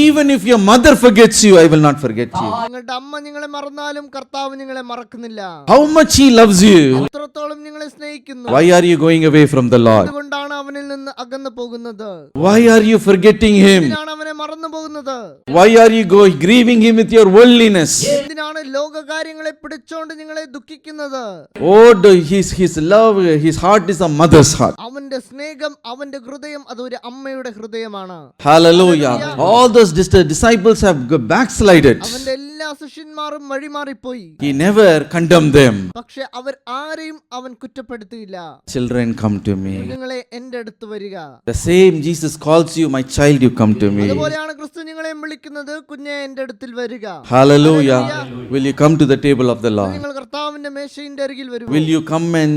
Even if your mother forgets you, I will not forget you. നിങ്ങളുടെ അമ്മ നിങ്ങളെ മറന്നാലും കർത്താവ് നിങ്ങളെ മറക്കുന്നില്ല. How much he loves you. എത്രത്തോളം നിങ്ങളെ സ്നേഹിക്കുന്നു. Why are you going away from the Lord? അതുകൊണ്ടാണ് അവനിൽ നിന്ന് അകന്നു പോകുന്നത്. Why are you forgetting him? എന്തിനാണ് അവനെ മറന്നു പോകുന്നത്? Why are you grieving him with your worldliness? എന്തിനാണ് ലോകകാര്യങ്ങളെ പിടിച്ചോണ്ട് നിങ്ങളെ ദുഃഖിക്കുന്നത്? Oh, his love, his heart is a mother's heart. അവന്റെ സ്നേഹം, അവന്റെ ഹൃദയം അത് ഒരു അമ്മയുടെ ഹൃദയമാണ്. Hallelujah. All those disciples have backslided. അവന്റെ എല്ലാ ശിഷ്യന്മാരും വഴിമാറിപ്പോയി. He never condemned them. പക്ഷെ അവർ ആരെയും അവൻ കുറ്റപ്പെടുത്തിയില്ല. Children, come to me. കുഞ്ഞുങ്ങളെ എന്റെ അടുത്ത് വരിക. The same Jesus calls you, my child, you come to me. അതുപോലെയാണ് ക്രിസ്തു നിങ്ങളെ വിളിക്കുന്നത്, കുഞ്ഞെ എന്റെ അടുത്തിൽ വരിക. Hallelujah. Will you come to the table of the Lord? നിങ്ങൾ കർത്താവിന്റെ മേശയുടെ അരികിൽ വരുമോ? Will you come and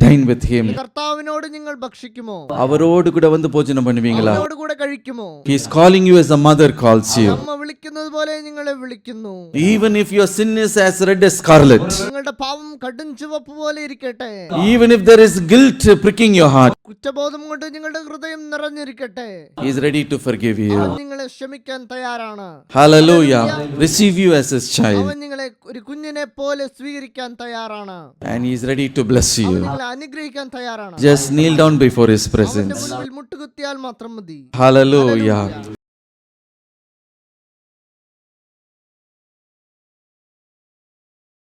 dine with him? കർത്താവിനോട് നിങ്ങൾ ഭക്ഷിക്കുമോ? അവരോട് കൂടെ വന്ന് ഭോജനം பண்ணுவீங்களா? അവരോട് കൂടെ കഴിക്കുമോ? He is calling you as a mother calls you. അമ്മ വിളിക്കുന്നത് പോലെ നിങ്ങളെ വിളിക്കുന്നു. Even if your sin is as red as scarlet. നിങ്ങളുടെ പാപം കടും ചുവപ്പ് പോലെ ഇരിക്കട്ടെ. Even if there is guilt pricking your heart. കുറ്റബോധം കൊണ്ട് നിങ്ങളുടെ ഹൃദയം നിറഞ്ഞിരിക്കട്ടെ. He is ready to forgive you. അവൻ നിങ്ങളെ ക്ഷമിക്കാൻ തയ്യാറാണ്. Hallelujah. Receive you as his child. അവൻ നിങ്ങളെ ഒരു കുഞ്ഞിനെ പോലെ സ്വീകരിക്കാൻ തയ്യാറാണ്. And he is ready to bless അവൻ you. നിങ്ങളെ അനുഗ്രഹിക്കാൻ തയ്യാറാണ്. Just kneel down before his അവന്റെ presence. മുൻപിൽ മുട്ടുകുത്തിയാൽ മാത്രം മതി. Hallelujah.